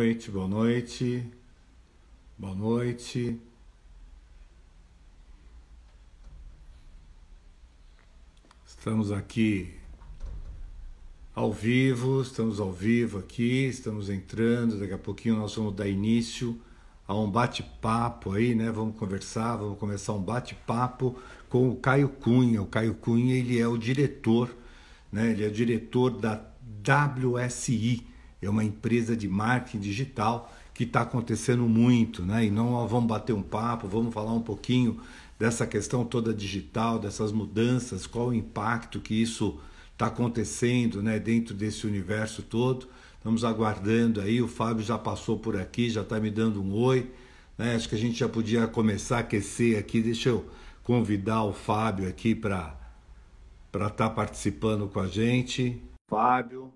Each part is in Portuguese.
noite, boa noite, boa noite. Estamos aqui estamos ao vivo aqui, estamos entrando, daqui a pouquinho nós vamos dar início a um bate-papo aí, né? Vamos conversar, vamos começar um bate-papo com o Caio Cunha. O Caio Cunha, ele é o diretor, né? Ele é o diretor da WSI, é uma empresa de marketing digital que está acontecendo muito, né? E não nós vamos bater um papo, vamos falar um pouquinho dessa questão toda digital, dessas mudanças, qual o impacto que isso está acontecendo, né, dentro desse universo todo. Estamos aguardando aí, o Fábio já passou por aqui, já está me dando um oi, né? Acho que a gente já podia começar a aquecer aqui. Deixa eu convidar o Fábio aqui para estar participando com a gente. Fábio,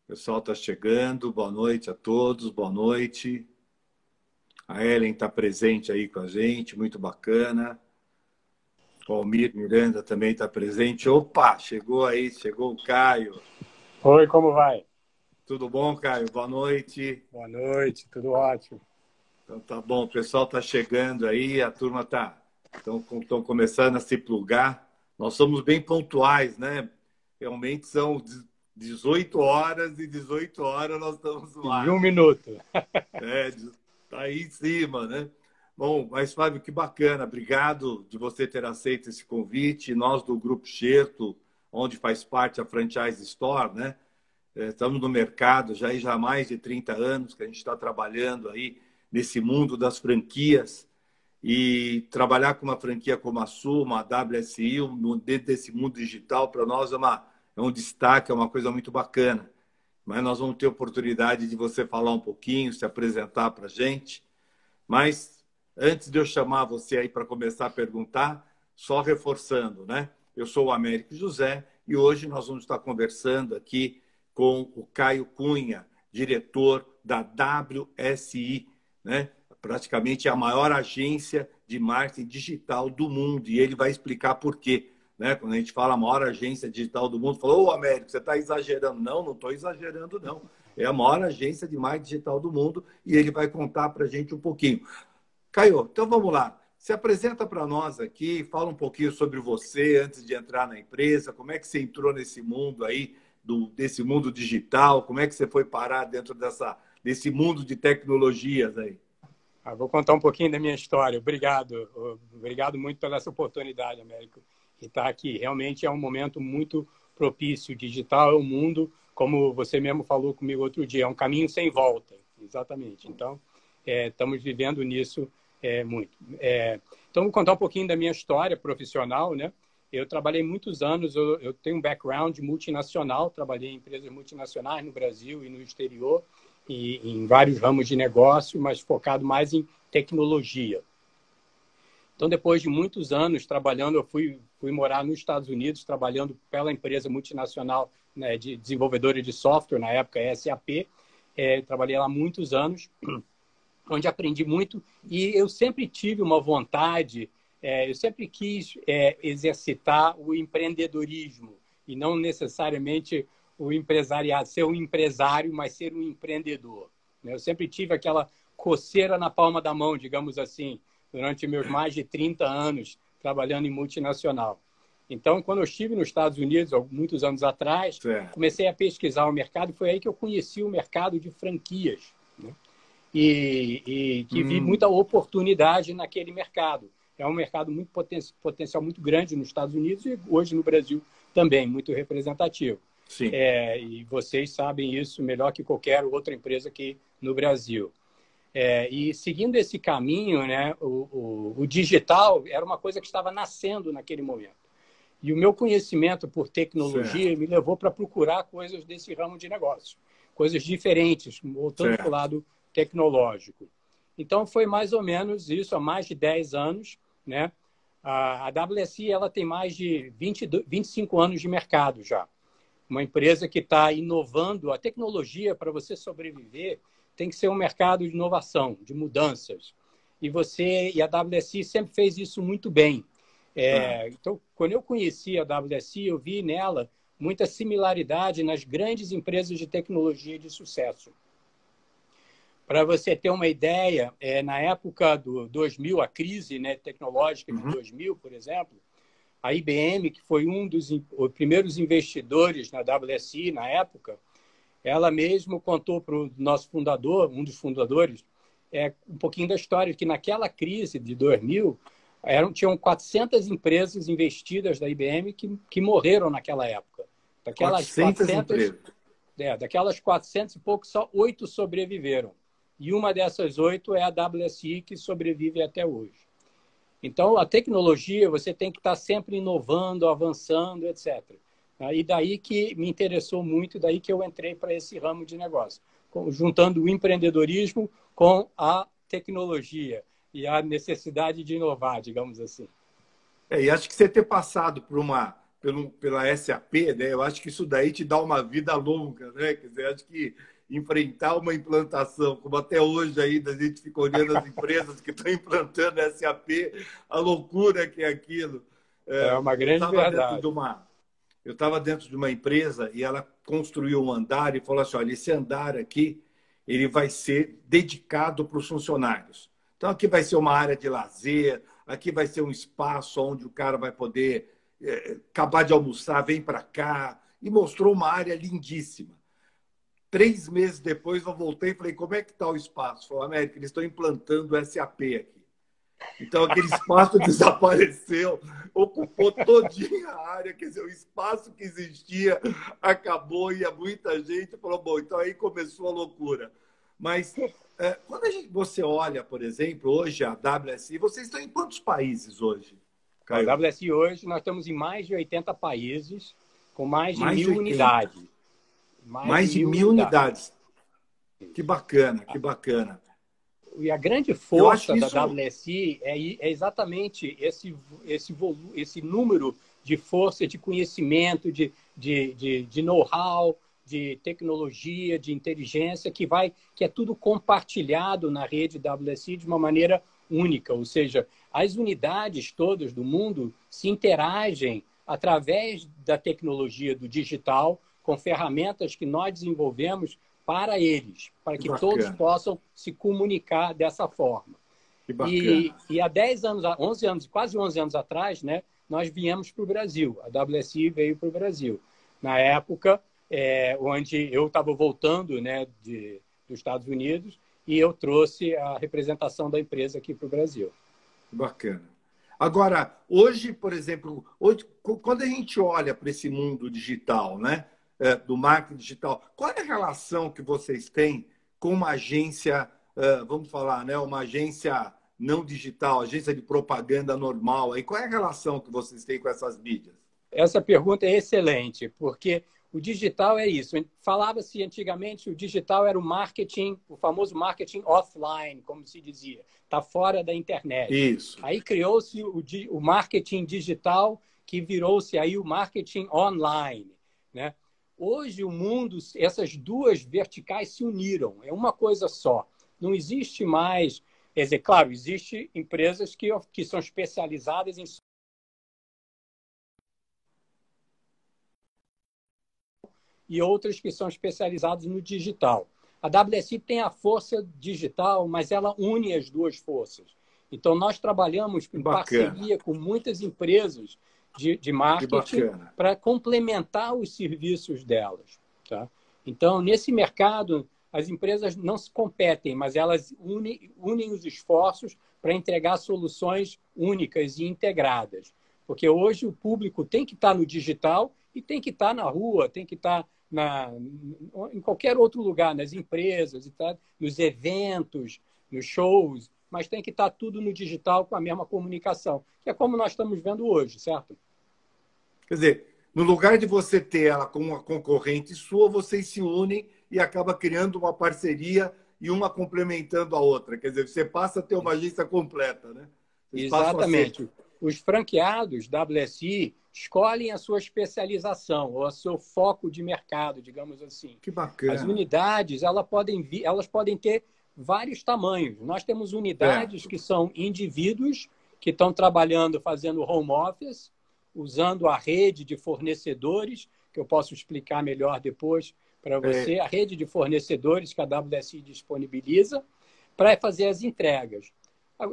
o pessoal está chegando, boa noite a todos, boa noite. A Ellen está presente aí com a gente, muito bacana. O Almir Miranda também está presente. Opa, chegou aí, chegou o Caio. Oi, como vai? Tudo bom, Caio? Boa noite. Boa noite, tudo ótimo. Então tá bom, o pessoal está chegando aí, a turma estão começando a se plugar. Nós somos bem pontuais, né? Realmente são 18 horas e 18 horas nós estamos no ar. Em um minuto. Tá aí em cima, né? Bom, mas Fábio, que bacana. Obrigado de você ter aceito esse convite. Nós do Grupo Xerto, onde faz parte a Franchise Store, né? Estamos no mercado já há mais de 30 anos que a gente está trabalhando aí nesse mundo das franquias. E trabalhar com uma franquia como a sua, uma WSI, dentro desse mundo digital, para nós é um destaque, é uma coisa muito bacana. Mas nós vamos ter oportunidade de você falar um pouquinho, se apresentar para a gente. Mas antes de eu chamar você aí para começar a perguntar, só reforçando, né? Eu sou o Américo José e hoje nós vamos estar conversando aqui com o Caio Cunha, diretor da WSI, né? Praticamente a maior agência de marketing digital do mundo, e ele vai explicar por quê. Né? Quando a gente fala a maior agência digital do mundo, falou, ô Américo, você está exagerando. Não estou exagerando, não. É a maior agência de marketing digital do mundo e ele vai contar para a gente um pouquinho. Caio, então vamos lá. Se apresenta para nós aqui, fala um pouquinho sobre você antes de entrar na empresa, como é que você entrou nesse mundo aí, desse mundo digital, como é que você foi parar dentro desse mundo de tecnologias aí? Vou contar um pouquinho da minha história. Obrigado. Obrigado muito pela essa oportunidade, Américo. E estar aqui. Realmente é um momento muito propício. Digital é um mundo, como você mesmo falou comigo outro dia, é um caminho sem volta. Exatamente. Então, estamos vivendo nisso muito. Então, vou contar um pouquinho da minha história profissional, né? Eu trabalhei muitos anos, eu tenho um background multinacional, trabalhei em empresas multinacionais no Brasil e no exterior, e em vários ramos de negócio, mas focado mais em tecnologia. Então, depois de muitos anos trabalhando, eu fui morar nos Estados Unidos, trabalhando pela empresa multinacional, né, de desenvolvedora de software, na época SAP. Trabalhei lá muitos anos, onde aprendi muito, e eu sempre tive uma vontade, eu sempre quis exercitar o empreendedorismo, e não necessariamente o empresariado, ser um empresário, mas ser um empreendedor. Eu sempre tive aquela coceira na palma da mão, digamos assim, durante meus mais de 30 anos trabalhando em multinacional. Então, quando eu estive nos Estados Unidos, muitos anos atrás, comecei a pesquisar o mercado, e foi aí que eu conheci o mercado de franquias, né? E que vi muita oportunidade naquele mercado. É um mercado muito potencial muito grande nos Estados Unidos e hoje no Brasil também, muito representativo. Sim. E vocês sabem isso melhor que qualquer outra empresa aqui no Brasil. E seguindo esse caminho, né, o digital era uma coisa que estava nascendo naquele momento. E o meu conhecimento por tecnologia me levou para procurar coisas desse ramo de negócio, coisas diferentes, voltando para o lado tecnológico. Então, foi mais ou menos isso, há mais de 10 anos. Né? A WSI ela tem mais de 25 anos de mercado já. Uma empresa que está inovando. A tecnologia, para você sobreviver, tem que ser um mercado de inovação, de mudanças. E a WSI sempre fez isso muito bem. Então, quando eu conheci a WSI, eu vi nela muita similaridade nas grandes empresas de tecnologia de sucesso. Para você ter uma ideia, na época do 2000, a crise, né, tecnológica de 2000, por exemplo, a IBM, que foi um dos primeiros investidores na WSI na época, ela mesmo contou para o nosso fundador, um dos fundadores, um pouquinho da história, que naquela crise de 2000, tinham 400 empresas investidas da IBM que morreram naquela época. Daquelas 400 e pouco, só 8 sobreviveram. E uma dessas 8 é a WSI, que sobrevive até hoje. Então, a tecnologia, você tem que estar sempre inovando, avançando, etc. E daí que me interessou muito, daí que eu entrei para esse ramo de negócio, juntando o empreendedorismo com a tecnologia e a necessidade de inovar, digamos assim. E acho que você ter passado pela SAP, né, eu acho que isso daí te dá uma vida longa, né? Quer dizer, acho que enfrentar uma implantação, como até hoje ainda a gente fica olhando as empresas que estão implantando SAP, a loucura que é aquilo. É uma grande verdade. Eu estava dentro de uma empresa e ela construiu um andar e falou assim, olha, esse andar aqui ele vai ser dedicado para os funcionários. Então, aqui vai ser uma área de lazer, aqui vai ser um espaço onde o cara vai poder acabar de almoçar, vem para cá. E mostrou uma área lindíssima. 3 meses depois, eu voltei e falei, como é que está o espaço? Falei, América, eles estão implantando SAP aqui. Então, aquele espaço desapareceu, ocupou todinha a área, quer dizer, o espaço que existia acabou e muita gente falou, bom, então aí começou a loucura. Mas quando você olha, por exemplo, hoje a WSI, vocês estão em quantos países hoje, Caio? A WSI hoje, nós estamos em mais de 80 países, com mais de 1.000 unidades. Mais de 1.000 unidades. Que bacana, que bacana. E a grande força da WSI é exatamente esse número de força, de conhecimento, de know-how, de tecnologia, de inteligência, que é tudo compartilhado na rede WSI de uma maneira única. Ou seja, as unidades todas do mundo se interagem através da tecnologia do digital, com ferramentas que nós desenvolvemos para eles, para que todos possam se comunicar dessa forma. E há 10 anos, 11 anos, quase 11 anos atrás, né, nós viemos para o Brasil. A WSI veio para o Brasil. Na época, onde eu estava voltando, né, dos Estados Unidos, e eu trouxe a representação da empresa aqui para o Brasil. Bacana. Agora, hoje, por exemplo, quando a gente olha para esse mundo digital, né, do marketing digital, qual é a relação que vocês têm com uma agência, vamos falar, né, uma agência não digital, agência de propaganda normal? Aí, qual é a relação que vocês têm com essas mídias? Essa pergunta é excelente, porque o digital é isso. Falava-se antigamente, o digital era o marketing, o famoso marketing offline, como se dizia. Está fora da internet. Isso. Aí criou-se o marketing digital, que virou-se aí o marketing online, né? Hoje, o mundo, essas duas verticais se uniram. É uma coisa só. Não existe mais... Quer dizer, claro, existem empresas que são especializadas em... e outras que são especializadas no digital. A WSI tem a força digital, mas ela une as duas forças. Então, nós trabalhamos em parceria com muitas empresas de marketing para complementar os serviços delas. Tá? Então, nesse mercado, as empresas não se competem, mas elas unem os esforços para entregar soluções únicas e integradas. Porque hoje o público tem que estar no digital e tem que estar na rua, tem que estar em qualquer outro lugar, nas empresas, nos eventos, nos shows, mas tem que estar tudo no digital com a mesma comunicação, que é como nós estamos vendo hoje, certo? Quer dizer, no lugar de você ter ela como uma concorrente sua, vocês se unem e acaba criando uma parceria e uma complementando a outra. Quer dizer, você passa a ter uma agência completa, né? Exatamente. Os franqueados WSI escolhem a sua especialização ou o seu foco de mercado, digamos assim. Que bacana. As unidades, elas podem ter vários tamanhos. Nós temos unidades que são indivíduos que estão trabalhando, fazendo home office, usando a rede de fornecedores que eu posso explicar melhor depois para você, a rede de fornecedores que a WSI disponibiliza para fazer as entregas.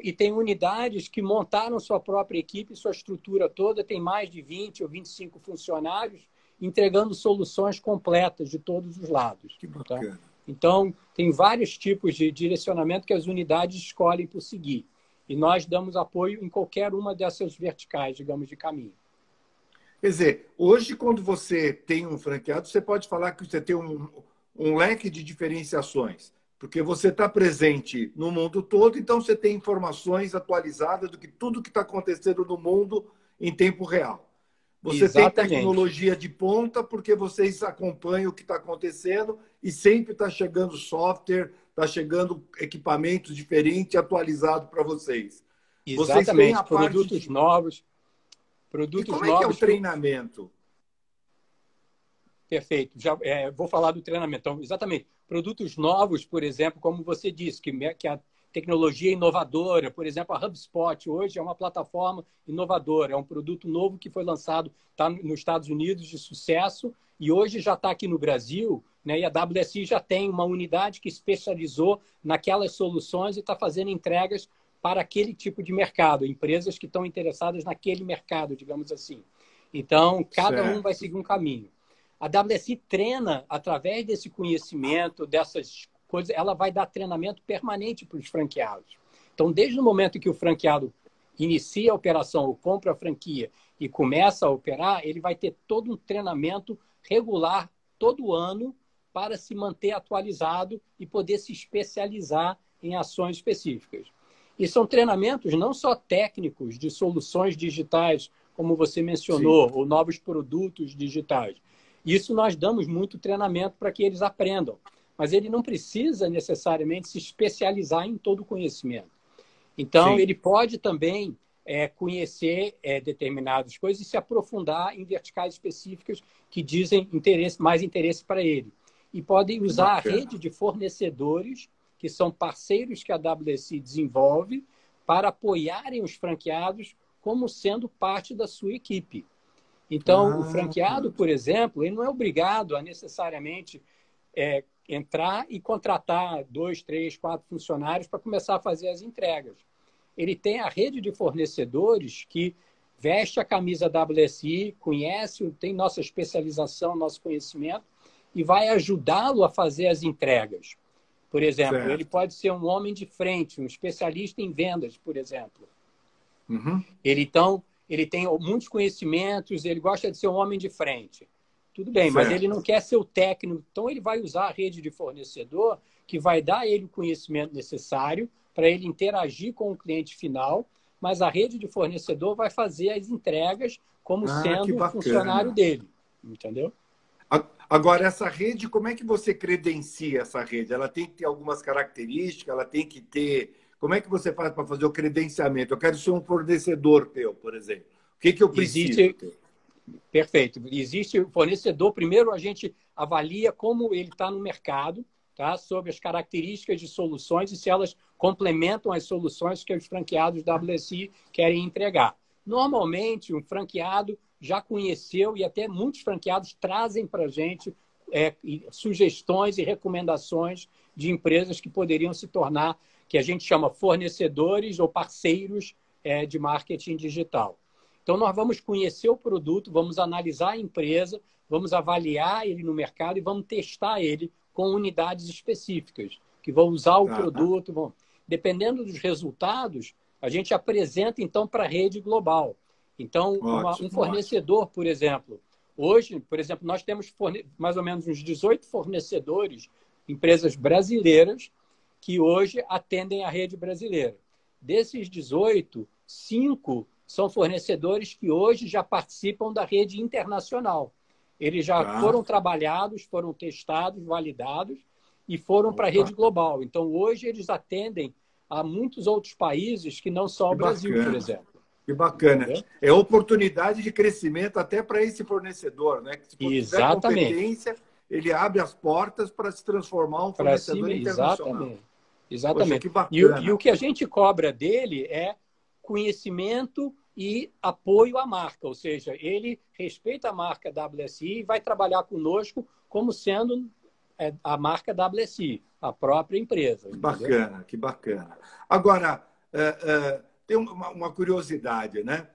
E tem unidades que montaram sua própria equipe, sua estrutura toda, tem mais de 20 ou 25 funcionários, entregando soluções completas de todos os lados. Que bacana. Tá? Então, tem vários tipos de direcionamento que as unidades escolhem por seguir. E nós damos apoio em qualquer uma dessas verticais, digamos, de caminho. Quer dizer, hoje, quando você tem um franqueado, você pode falar que você tem um leque de diferenciações, porque você está presente no mundo todo, então você tem informações atualizadas do que tudo que está acontecendo no mundo em tempo real. Você Exatamente. tem tecnologia de ponta, porque vocês acompanham o que está acontecendo e sempre está chegando software, está chegando equipamentos diferentes, atualizados para vocês. Exatamente. Vocês têm a produtos novos. E como é que é o treinamento? Perfeito. Já, vou falar do treinamento. Então, exatamente. Produtos novos, por exemplo, como você disse, que a tecnologia é inovadora. Por exemplo, a HubSpot hoje é uma plataforma inovadora. É um produto novo que foi lançado, está nos Estados Unidos de sucesso e hoje já está aqui no Brasil, né? E a WSI já tem uma unidade que especializou naquelas soluções e está fazendo entregas para aquele tipo de mercado, empresas que estão interessadas naquele mercado, digamos assim. Então, cada um vai seguir um caminho. A WSI treina através desse conhecimento, dessas coisas, ela vai dar treinamento permanente para os franqueados. Então, desde o momento que o franqueado inicia a operação, ou compra a franquia e começa a operar, ele vai ter todo um treinamento regular, todo ano, para se manter atualizado e poder se especializar em ações específicas. E são treinamentos não só técnicos de soluções digitais, como você mencionou, sim, ou novos produtos digitais. Isso nós damos muito treinamento para que eles aprendam. Mas ele não precisa necessariamente se especializar em todo o conhecimento. Então, sim, ele pode também conhecer determinadas coisas e se aprofundar em verticais específicas que dizem mais interesse para ele. E podem usar a rede de fornecedores que são parceiros que a WSI desenvolve para apoiarem os franqueados como sendo parte da sua equipe. Então, o franqueado, por exemplo, ele não é obrigado a necessariamente entrar e contratar 2, 3, 4 funcionários para começar a fazer as entregas. Ele tem a rede de fornecedores que veste a camisa WSI, conhece, tem nossa especialização, nosso conhecimento e vai ajudá-lo a fazer as entregas. Por exemplo, certo, ele pode ser um homem de frente, um especialista em vendas, por exemplo. Uhum. Ele tem muitos conhecimentos, ele gosta de ser um homem de frente. Tudo bem, certo, mas ele não quer ser o técnico. Então, ele vai usar a rede de fornecedor que vai dar a ele o conhecimento necessário para ele interagir com o cliente final, mas a rede de fornecedor vai fazer as entregas como sendo o funcionário dele. Entendeu? Agora, essa rede, como é que você credencia essa rede? Ela tem que ter algumas características, ela tem que ter... Como é que você faz para fazer o credenciamento? Eu quero ser um fornecedor teu, por exemplo. O que eu preciso ter? Perfeito. Existe o fornecedor. Primeiro, a gente avalia como ele está no mercado, tá? Sobre as características de soluções e se elas complementam as soluções que os franqueados WSI querem entregar. Normalmente, um franqueado já conheceu e até muitos franqueados trazem para a gente sugestões e recomendações de empresas que poderiam se tornar, que a gente chama fornecedores ou parceiros de marketing digital. Então, nós vamos conhecer o produto, vamos analisar a empresa, vamos avaliar ele no mercado e vamos testar ele com unidades específicas, que vão usar o produto. Dependendo dos resultados, a gente apresenta, então, para a rede global. Então, um fornecedor, por exemplo, hoje, por exemplo, nós temos mais ou menos uns 18 fornecedores, empresas brasileiras, que hoje atendem a rede brasileira. Desses 18, 5 são fornecedores que hoje já participam da rede internacional. Eles já foram trabalhados, foram testados, validados e foram para a rede global. Então, hoje, eles atendem a muitos outros países que não só o Brasil, por exemplo. Que bacana. Entendeu? É oportunidade de crescimento até para esse fornecedor, né? Que se tiver competência, ele abre as portas para se transformar um fornecedor internacional. Exatamente. Poxa, que bacana. E o que a gente cobra dele é conhecimento e apoio à marca, ou seja, ele respeita a marca WSI e vai trabalhar conosco como sendo a marca WSI, a própria empresa. Que Entendeu? bacana, que bacana. Agora, tem uma curiosidade, né?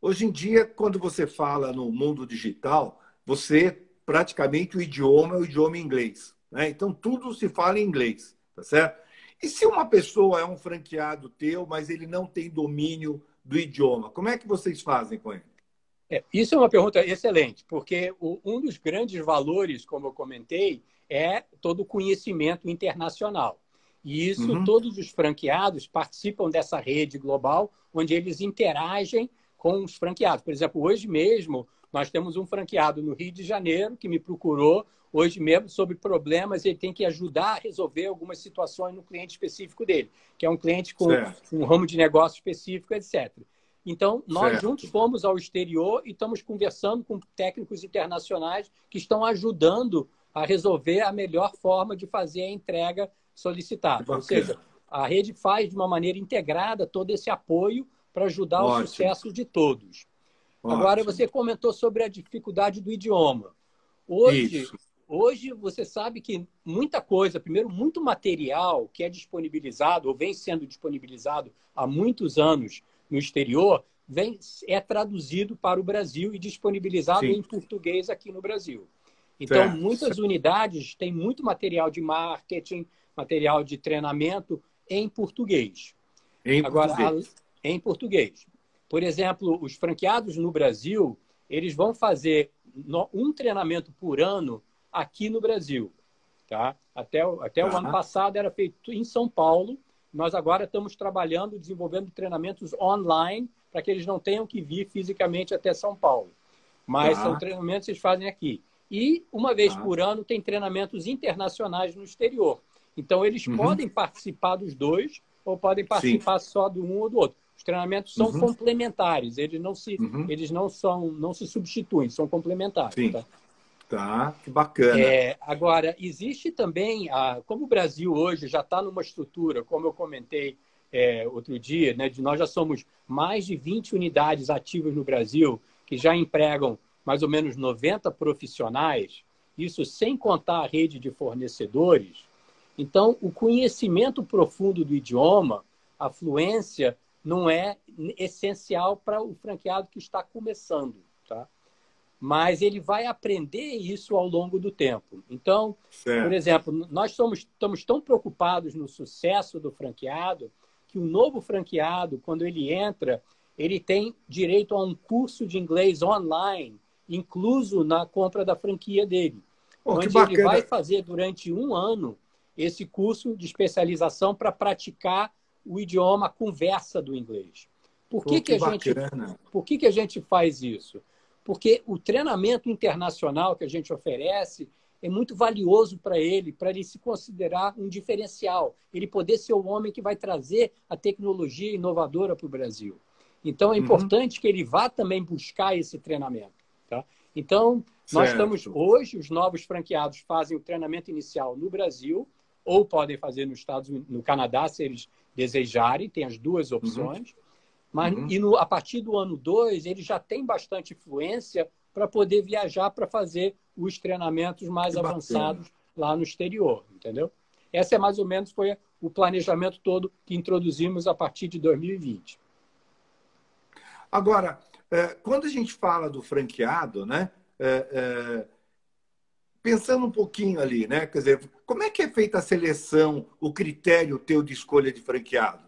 Hoje em dia, quando você fala no mundo digital, você praticamente o idioma é o idioma inglês, né? Então, tudo se fala em inglês, tá certo? E se uma pessoa é um franqueado teu, mas ele não tem domínio do idioma, como é que vocês fazem com ele? Isso é uma pergunta excelente, porque um dos grandes valores, como eu comentei, é todo o conhecimento internacional. E isso, Uhum. todos os franqueados participam dessa rede global, onde eles interagem com os franqueados. Por exemplo, hoje mesmo, nós temos um franqueado no Rio de Janeiro que me procurou hoje mesmo sobre problemas, ele tem que ajudar a resolver algumas situações no cliente específico dele, que é um cliente com Certo, um ramo de negócio específico, etc. Então, nós juntos certo. fomos ao exterior e estamos conversando com técnicos internacionais que estão ajudando a resolver a melhor forma de fazer a entrega Que solicitada. Ou seja, bacana. a rede faz de uma maneira integrada todo esse apoio para ajudar o Ótimo, sucesso de todos. Agora, ótimo. você comentou sobre a dificuldade do idioma. Hoje, Isso. hoje você sabe que muita coisa, primeiro, muito material que é disponibilizado ou vem sendo disponibilizado há muitos anos no exterior, é traduzido para o Brasil e disponibilizado Sim, em português aqui no Brasil. Então, certo, muitas certo. unidades têm muito material de marketing, material de treinamento em português. Em Agora, português. em português. Por exemplo, os franqueados no Brasil, eles vão fazer um treinamento por ano aqui no Brasil. Tá? Até o ano Tá, passado era feito em São Paulo. Nós agora estamos trabalhando, desenvolvendo treinamentos online para que eles não tenham que vir fisicamente até São Paulo. Mas são tá, treinamentos que eles fazem aqui. E, uma vez tá. por ano, tem treinamentos internacionais no exterior. Então, eles Uhum. podem participar dos dois ou podem Sim. participar só do um ou do outro. Os treinamentos são Uhum. complementares, Uhum. eles não se substituem, são complementares. Sim. Tá? Tá, que bacana. Agora, existe também, como o Brasil hoje já está numa estrutura, como eu comentei outro dia, né, nós já somos mais de 20 unidades ativas no Brasil, que já empregam mais ou menos 90 profissionais, isso sem contar a rede de fornecedores. Então, o conhecimento profundo do idioma, a fluência, não é essencial para o franqueado que está começando. Tá? Mas ele vai aprender isso ao longo do tempo. Então, por Certo. exemplo, nós estamos tão preocupados no sucesso do franqueado que o novo franqueado, quando ele entra, ele tem direito a um curso de inglês online, incluso na compra da franquia dele, Pô, que onde ele vai bacana. fazer durante um ano esse curso de especialização para praticar o idioma, a conversa do inglês. Por que Pô, que que a gente, bacana. por que que a gente faz isso? Porque o treinamento internacional que a gente oferece é muito valioso para ele se considerar um diferencial, ele poder ser o homem que vai trazer a tecnologia inovadora para o Brasil. Então, é Uhum. importante que ele vá também buscar esse treinamento. Tá? Então, nós estamos Certo. hoje, os novos franqueados fazem o treinamento inicial no Brasil, ou podem fazer nos Estados Unidos, no Canadá, se eles desejarem, tem as duas Uhum. opções. Mas, Uhum. a partir do ano 2, ele já tem bastante influência para poder viajar para fazer os treinamentos mais Que bacana. avançados lá no exterior, entendeu? Essa é mais ou menos foi o planejamento todo que introduzimos a partir de 2020. Agora, quando a gente fala do franqueado, né? Pensando um pouquinho ali, né? Quer dizer, como é que é feita a seleção, o critério teu de escolha de franqueado?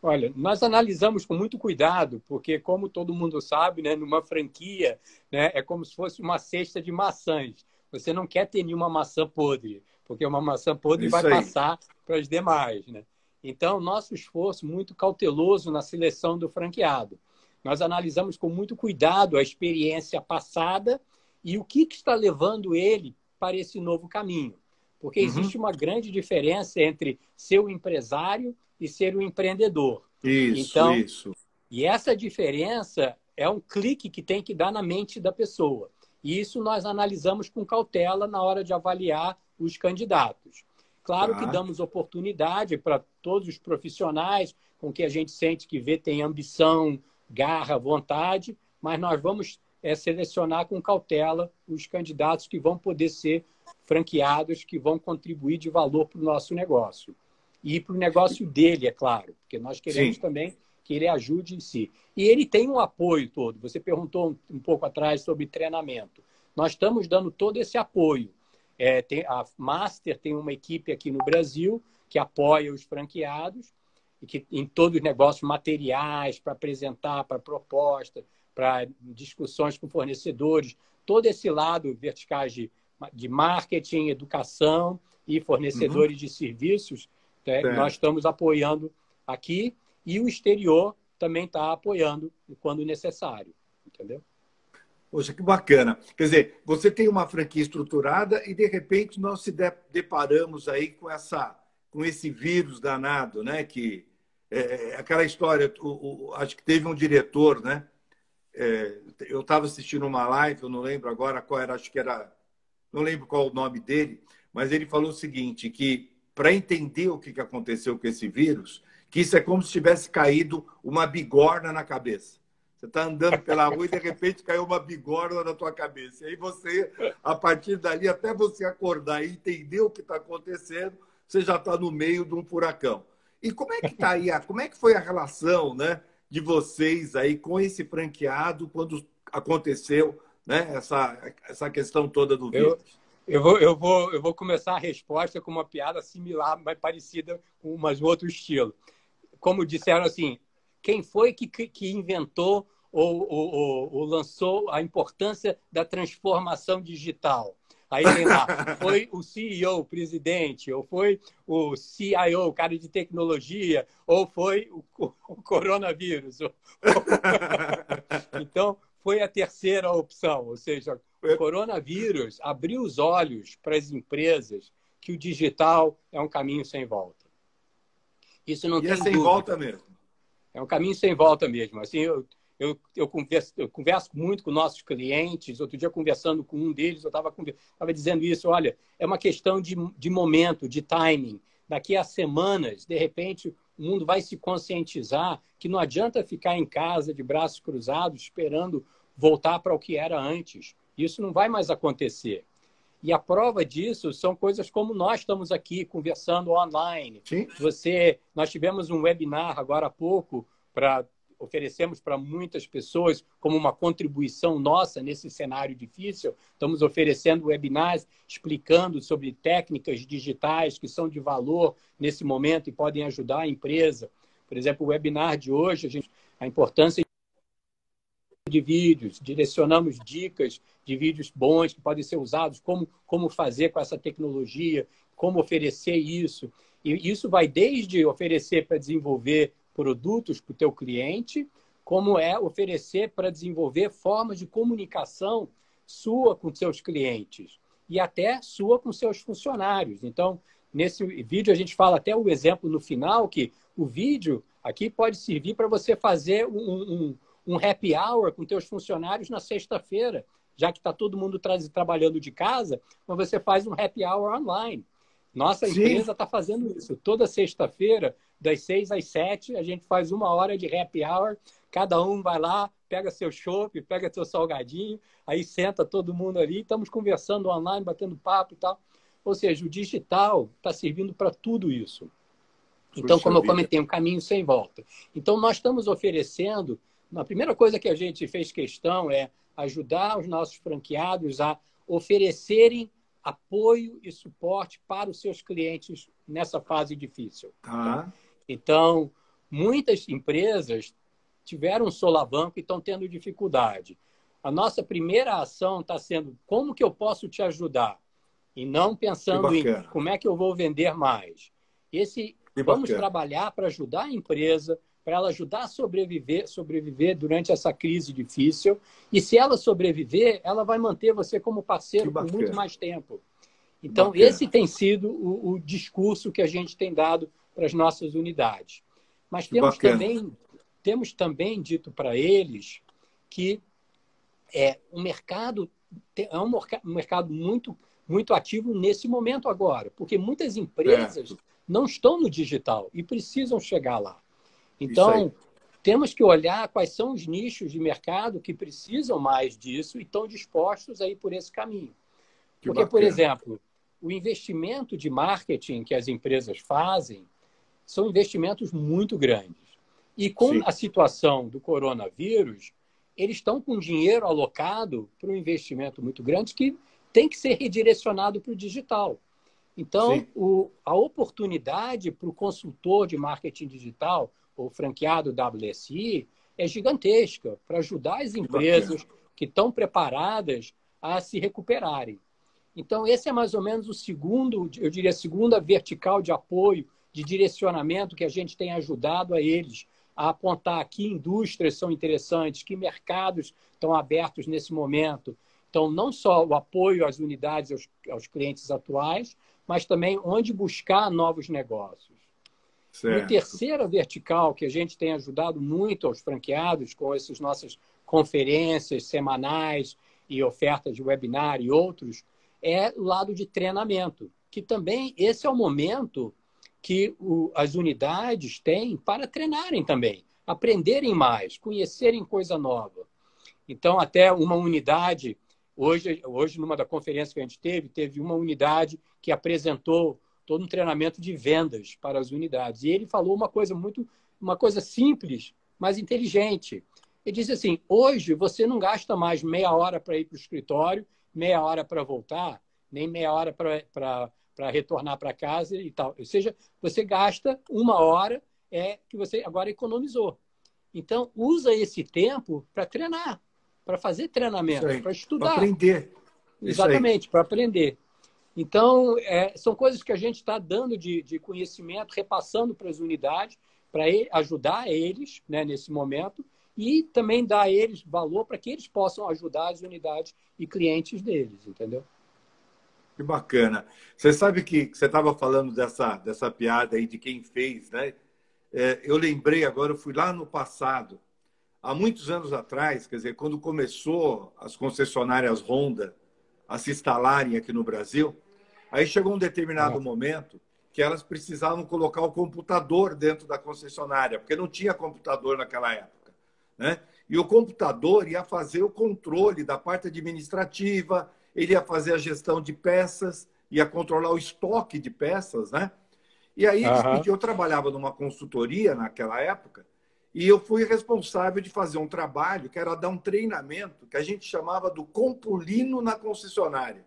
Olha, nós analisamos com muito cuidado, porque, como todo mundo sabe, né, numa franquia, né, é como se fosse uma cesta de maçãs. Você não quer ter nenhuma maçã podre, porque uma maçã É podre vai isso aí. passar para as demais. Né? Então, nosso esforço muito cauteloso na seleção do franqueado. Nós analisamos com muito cuidado a experiência passada e o que está levando ele para esse novo caminho. Porque Uhum. existe uma grande diferença entre ser um empresário e ser um empreendedor. Isso, Então, isso. e essa diferença é um clique que tem que dar na mente da pessoa. E isso nós analisamos com cautela na hora de avaliar os candidatos. Claro que Tá. damos oportunidade para todos os profissionais, com que a gente sente que vê tem ambição, garra, vontade, mas nós vamos selecionar com cautela os candidatos que vão poder ser franqueados, que vão contribuir de valor para o nosso negócio. E para o negócio dele, é claro, porque nós queremos Sim. também que ele ajude em si. E ele tem um apoio todo. Você perguntou um pouco atrás sobre treinamento. Nós estamos dando todo esse apoio. A Master tem uma equipe aqui no Brasil que apoia os franqueados e que em todos os negócios materiais para apresentar, para proposta, para discussões com fornecedores, todo esse lado verticais de marketing, educação e fornecedores de serviços, nós estamos apoiando aqui e o exterior também está apoiando quando necessário, entendeu? Poxa, que bacana. Quer dizer, você tem uma franquia estruturada e, de repente, nós se deparamos aí com esse vírus danado, né? Que aquela história, acho que teve um diretor, né? Eu estava assistindo uma live, eu não lembro agora qual era, acho que era, não lembro qual o nome dele, mas ele falou o seguinte, que para entender o que aconteceu com esse vírus, que isso é como se tivesse caído uma bigorna na cabeça. Você está andando pela rua e, de repente, caiu uma bigorna na tua cabeça. E aí você, a partir dali, até você acordar e entender o que está acontecendo, você já está no meio de um furacão. E como é que está aí, como é que foi a relação, né, de vocês aí com esse franqueado quando aconteceu, né, essa questão toda do vírus? Eu vou começar a resposta com uma piada similar, mas parecida, mas outro estilo. Como disseram assim, quem foi que inventou ou lançou a importância da transformação digital? Aí tem lá, foi o CEO, o presidente, ou foi o CIO, o cara de tecnologia, ou foi o coronavírus. Então, foi a terceira opção, ou seja, o coronavírus abriu os olhos para as empresas que o digital é um caminho sem volta. Isso não tem sem dúvida. Volta mesmo. É um caminho sem volta mesmo. Assim, eu converso muito com nossos clientes. Outro dia, conversando com um deles, eu estava dizendo isso. Olha, é uma questão de momento, de timing. Daqui a semanas, de repente, o mundo vai se conscientizar que não adianta ficar em casa de braços cruzados esperando voltar para o que era antes. Isso não vai mais acontecer. E a prova disso são coisas como nós estamos aqui conversando online. Sim. Nós tivemos um webinar agora há pouco, oferecemos para muitas pessoas como uma contribuição nossa nesse cenário difícil. Estamos oferecendo webinars explicando sobre técnicas digitais que são de valor nesse momento e podem ajudar a empresa. Por exemplo, o webinar de hoje, a importância de vídeos, direcionamos dicas de vídeos bons que podem ser usados, como fazer com essa tecnologia, como oferecer isso. E isso vai desde oferecer para desenvolver produtos para o teu cliente, como oferecer para desenvolver formas de comunicação sua com seus clientes e até sua com seus funcionários. Então, nesse vídeo a gente fala até o exemplo no final, que o vídeo aqui pode servir para você fazer um happy hour com teus funcionários na sexta-feira, já que está todo mundo trabalhando de casa, mas você faz um happy hour online. Nossa empresa está fazendo isso. Toda sexta-feira, das 6 às 7, a gente faz 1 hora de happy hour, cada um vai lá, pega seu chopp, pega seu salgadinho, aí senta todo mundo ali, estamos conversando online, batendo papo e tal. Ou seja, o digital está servindo para tudo isso. Então, como eu comentei, um caminho sem volta. Então, nós estamos oferecendo. A primeira coisa que a gente fez questão é ajudar os nossos franqueados a oferecerem apoio e suporte para os seus clientes nessa fase difícil. Então, muitas empresas tiveram um solavanco e estão tendo dificuldade. A nossa primeira ação está sendo como que eu posso te ajudar? E não pensando em como é que eu vou vender mais. Vamos trabalhar para ajudar a empresa, para ela ajudar a sobreviver durante essa crise difícil. E se ela sobreviver, ela vai manter você como parceiro por muito mais tempo. Então, esse tem sido o discurso que a gente tem dado para as nossas unidades. Mas temos também dito para eles que o mercado é um mercado muito, muito ativo nesse momento agora, porque muitas empresas não estão no digital e precisam chegar lá. Isso aí. Então, temos que olhar quais são os nichos de mercado que precisam mais disso e estão dispostos a ir por esse caminho. Que Porque, por bacana. exemplo, o investimento de marketing que as empresas fazem são investimentos muito grandes. E com Sim. a situação do coronavírus, eles estão com dinheiro alocado para um investimento muito grande que tem que ser redirecionado para o digital. Então, Sim. a oportunidade para o consultor de marketing digital, ou franqueado WSI, é gigantesca para ajudar as Que bacana. empresas que estão preparadas a se recuperarem. Então, esse é mais ou menos o segundo, eu diria, a segunda vertical de apoio, de direcionamento que a gente tem ajudado a eles a apontar que indústrias são interessantes, que mercados estão abertos nesse momento. Então, não só o apoio às unidades, aos clientes atuais, mas também onde buscar novos negócios. E o Certo. terceira vertical que a gente tem ajudado muito aos franqueados com essas nossas conferências semanais e ofertas de webinar e outros, é o lado de treinamento, que também esse é o momento que as unidades têm para treinarem também, aprenderem mais, conhecerem coisa nova. Então, até uma unidade, hoje numa da conferência que a gente teve uma unidade que apresentou todo um treinamento de vendas para as unidades. E ele falou uma coisa simples, mas inteligente. Ele disse assim, hoje você não gasta mais meia hora para ir para o escritório, meia hora para voltar, nem meia hora para retornar para casa e tal. Ou seja, você gasta uma hora que você agora economizou. Então, usa esse tempo para treinar, para fazer Isso treinamento, aí. para Para estudar. aprender. Isso aí. Exatamente, para aprender. Então, são coisas que a gente está dando de conhecimento, repassando para as unidades, para ajudar eles, né, nesse momento, e também dar a eles valor para que eles possam ajudar as unidades e clientes deles, entendeu? Que bacana. Você sabe que você estava falando dessa piada aí de quem fez, né? Eu lembrei agora, eu fui lá no passado, há muitos anos atrás, quer dizer, quando começou as concessionárias Honda a se instalarem aqui no Brasil, aí chegou um determinado momento que elas precisavam colocar o computador dentro da concessionária, porque não tinha computador naquela época, né? E o computador ia fazer o controle da parte administrativa, ele ia fazer a gestão de peças, ia controlar o estoque de peças, né? E aí eles pediam, eu trabalhava numa consultoria naquela época, e eu fui responsável de fazer um trabalho que era dar um treinamento que a gente chamava do Compulino na concessionária,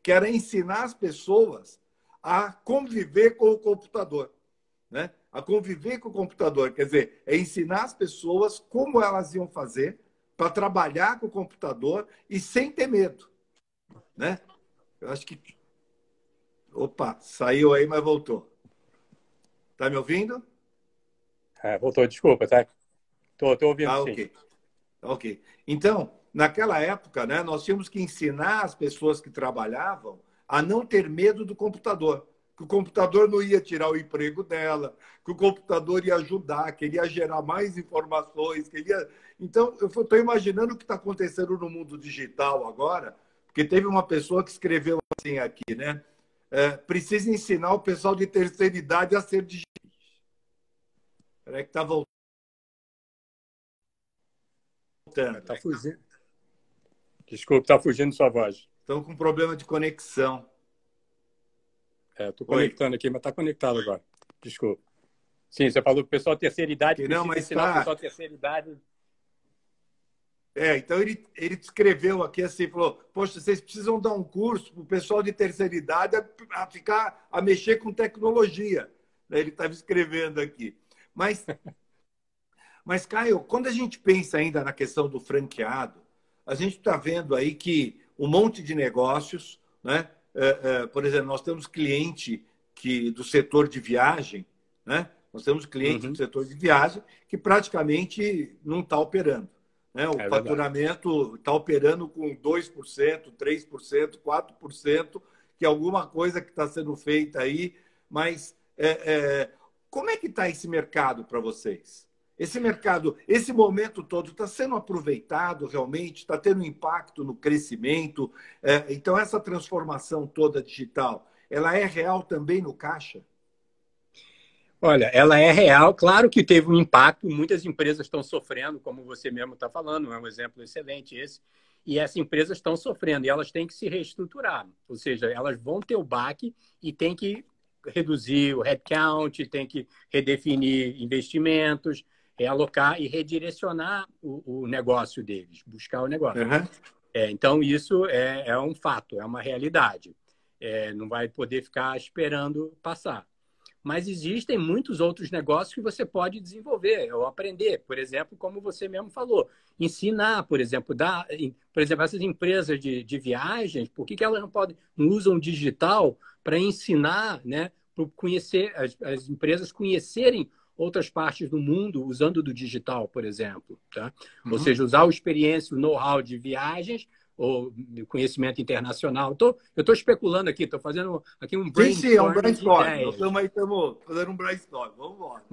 que era ensinar as pessoas a conviver com o computador, né? A conviver com o computador, quer dizer, é ensinar as pessoas como elas iam fazer para trabalhar com o computador e sem ter medo, né? Eu acho que... Opa, saiu aí, mas voltou. Tá me ouvindo? Voltou, desculpa, tá? Tô ouvindo Tá, sim. ok. Ok. Então, naquela época, né, nós tínhamos que ensinar as pessoas que trabalhavam a não ter medo do computador. Que o computador não ia tirar o emprego dela, que o computador ia ajudar, que ele ia gerar mais informações, que ele ia... Então, eu estou imaginando o que está acontecendo no mundo digital agora, porque teve uma pessoa que escreveu assim aqui, né? Precisa ensinar o pessoal de terceira idade a ser digital. Espera que está voltando. Tá fugindo. Desculpa, tá fugindo sua voz. Estão com problema de conexão. Tô Oi. conectando aqui, mas tá conectado agora. Desculpa. Sim, você falou que o pessoal de terceira idade Não, precisa mas ensinar o pessoal de terceira idade. Então ele escreveu aqui assim, falou, poxa, vocês precisam dar um curso para o pessoal de terceira idade a mexer com tecnologia. Ele estava escrevendo aqui. Mas, Caio, quando a gente pensa ainda na questão do franqueado, a gente está vendo aí que um monte de negócios, né? Por exemplo, nós temos cliente do setor de viagem, né? Nós temos cliente do setor de viagem que praticamente não está operando, né? O faturamento está operando com 2%, 3%, 4%, que é alguma coisa que está sendo feita aí, mas como é que está esse mercado para vocês? Esse mercado, esse momento todo está sendo aproveitado realmente, está tendo impacto no crescimento. Então, essa transformação toda digital, ela é real também no caixa? Olha, ela é real, claro que teve um impacto, muitas empresas estão sofrendo, como você mesmo está falando, é um exemplo excelente esse, e essas empresas estão sofrendo, e elas têm que se reestruturar, ou seja, elas vão ter o baque e têm que reduzir o headcount, tem que redefinir investimentos, realocar e redirecionar o negócio deles, buscar o negócio. Uhum. Então, isso é um fato, é uma realidade. Não vai poder ficar esperando passar. Mas existem muitos outros negócios que você pode desenvolver ou aprender. Por exemplo, como você mesmo falou, ensinar, por exemplo, essas empresas de viagens, por que elas não usam digital para ensinar, né, para conhecer as empresas conhecerem outras partes do mundo usando do digital, por exemplo, tá? Ou seja, usar a experiência, o know-how de viagens ou conhecimento internacional. Eu estou especulando aqui, estou fazendo aqui um brainstorm. Sim, é um brainstorm. Nós estamos fazendo um brainstorm. Vamos embora.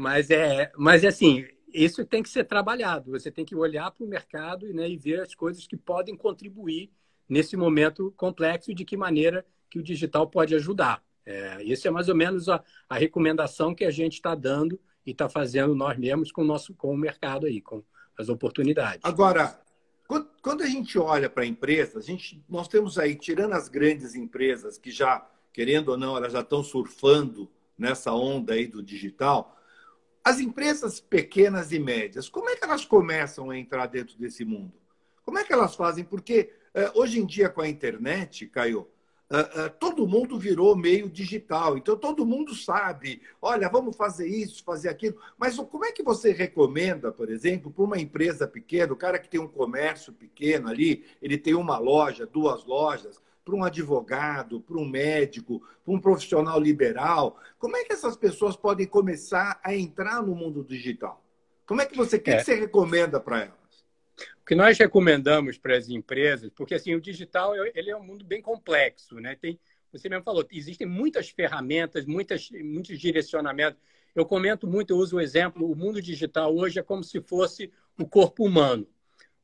Mas assim, isso tem que ser trabalhado. Você tem que olhar para o mercado, né, e ver as coisas que podem contribuir nesse momento complexo e de que maneira que o digital pode ajudar. Isso é mais ou menos a recomendação que a gente está dando e está fazendo nós mesmos com o mercado aí, com as oportunidades. Agora, quando a gente olha para empresas, nós temos aí, tirando as grandes empresas que já, querendo ou não, elas já estão surfando nessa onda aí do digital, as empresas pequenas e médias, como é que elas começam a entrar dentro desse mundo? Como é que elas fazem? Porque hoje em dia, com a internet, Caio, todo mundo virou meio digital. Então, todo mundo sabe, olha, vamos fazer isso, fazer aquilo. Mas como é que você recomenda, por exemplo, para uma empresa pequena, o cara que tem um comércio pequeno ali, ele tem uma loja, 2 lojas, para um advogado, para um médico, para um profissional liberal, como é que essas pessoas podem começar a entrar no mundo digital? Como é que o que você recomenda para elas? O que nós recomendamos para as empresas, porque assim, o digital ele é um mundo bem complexo, né? Você mesmo falou, existem muitas ferramentas, muitos direcionamentos. Eu comento muito, eu uso o exemplo, o mundo digital hoje é como se fosse o corpo humano.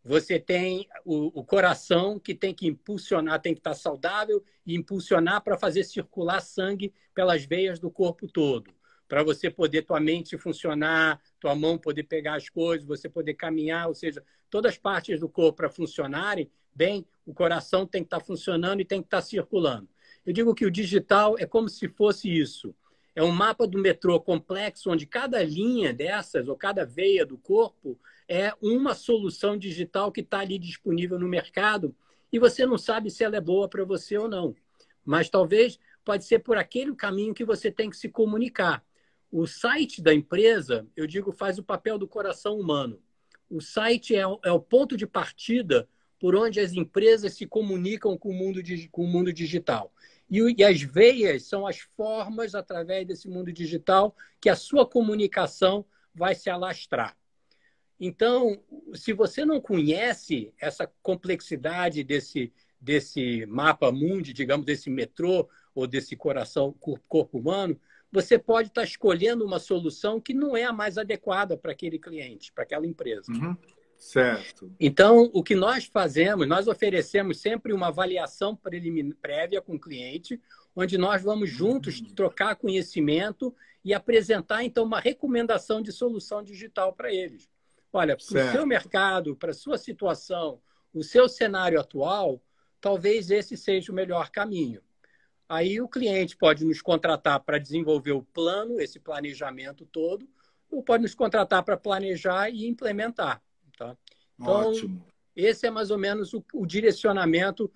Você tem o coração que tem que impulsionar, tem que estar saudável e impulsionar para fazer circular sangue pelas veias do corpo todo. Para você poder, tua mente funcionar, tua mão poder pegar as coisas, você poder caminhar, ou seja, todas as partes do corpo para funcionarem bem, o coração tem que estar funcionando e tem que estar circulando. Eu digo que o digital é como se fosse isso. É um mapa do metrô complexo, onde cada linha dessas, ou cada veia do corpo, é uma solução digital que está ali disponível no mercado e você não sabe se ela é boa para você ou não. Mas talvez pode ser por aquele caminho que você tem que se comunicar. O site da empresa, eu digo, faz o papel do coração humano. O site é o ponto de partida por onde as empresas se comunicam com o mundo digital. E as veias são as formas, através desse mundo digital, que a sua comunicação vai se alastrar. Então, se você não conhece essa complexidade desse mapa mundi, digamos, desse metrô ou desse coração, corpo humano, você pode estar escolhendo uma solução que não é a mais adequada para aquele cliente, para aquela empresa. Uhum. Certo. Então, o que nós fazemos, nós oferecemos sempre uma avaliação prévia com o cliente, onde nós vamos juntos trocar conhecimento e apresentar, então, uma recomendação de solução digital para eles. Olha, para o seu mercado, para a sua situação, o seu cenário atual, talvez esse seja o melhor caminho. Aí o cliente pode nos contratar para desenvolver o plano, esse planejamento todo, ou pode nos contratar para planejar e implementar. Tá? Então, ótimo. Esse é mais ou menos o direcionamento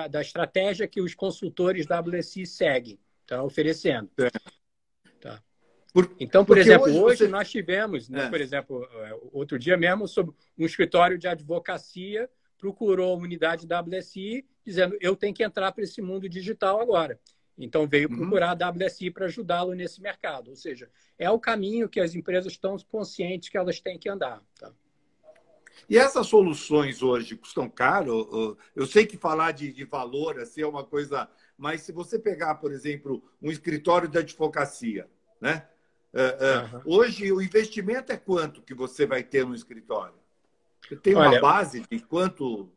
da estratégia que os consultores WSI seguem, tá? Oferecendo. Tá? Então, por exemplo, hoje nós tivemos, né, por exemplo, outro dia mesmo, sobre um escritório de advocacia procurou a unidade WSI dizendo eu tenho que entrar para esse mundo digital agora. Então, veio procurar a WSI para ajudá-lo nesse mercado. Ou seja, é o caminho que as empresas estão conscientes que elas têm que andar. Tá? E essas soluções hoje custam caro? Eu sei que falar de valor assim, é uma coisa... Mas se você pegar, por exemplo, um escritório de advocacia, né? Hoje, o investimento é quanto que você vai ter no escritório? Você tem uma base de quanto...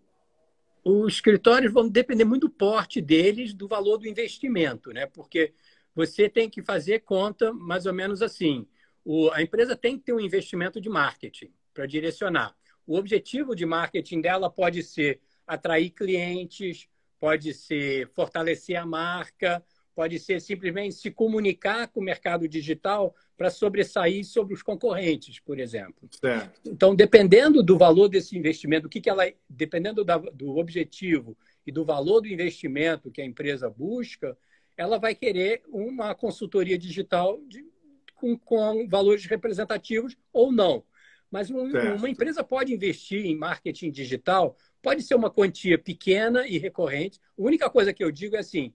Os escritórios vão depender muito do porte deles, do valor do investimento, né? Porque você tem que fazer conta mais ou menos assim. A empresa tem que ter um investimento de marketing para direcionar. O objetivo de marketing dela pode ser atrair clientes, pode ser fortalecer a marca, pode ser simplesmente se comunicar com o mercado digital para sobressair sobre os concorrentes, por exemplo. Certo. Então, dependendo do valor desse investimento, dependendo do objetivo e do valor do investimento que a empresa busca, ela vai querer uma consultoria digital com valores representativos ou não. Mas uma empresa pode investir em marketing digital, pode ser uma quantia pequena e recorrente. A única coisa que eu digo é assim,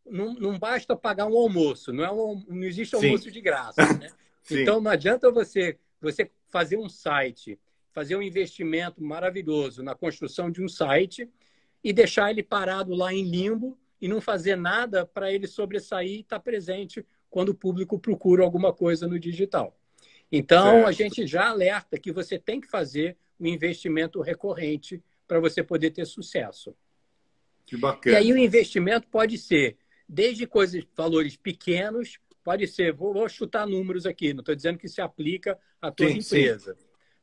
não basta pagar um almoço, não existe almoço de graça. Né? Então, não adianta você fazer um site, fazer um investimento maravilhoso na construção de um site e deixar ele parado lá em limbo e não fazer nada para ele sobressair e estar presente quando o público procura alguma coisa no digital. Então, a gente já alerta que você tem que fazer um investimento recorrente para você poder ter sucesso. Que bacana. E aí o investimento pode ser desde valores pequenos, pode ser, vou chutar números aqui, não estou dizendo que se aplica a toda empresa,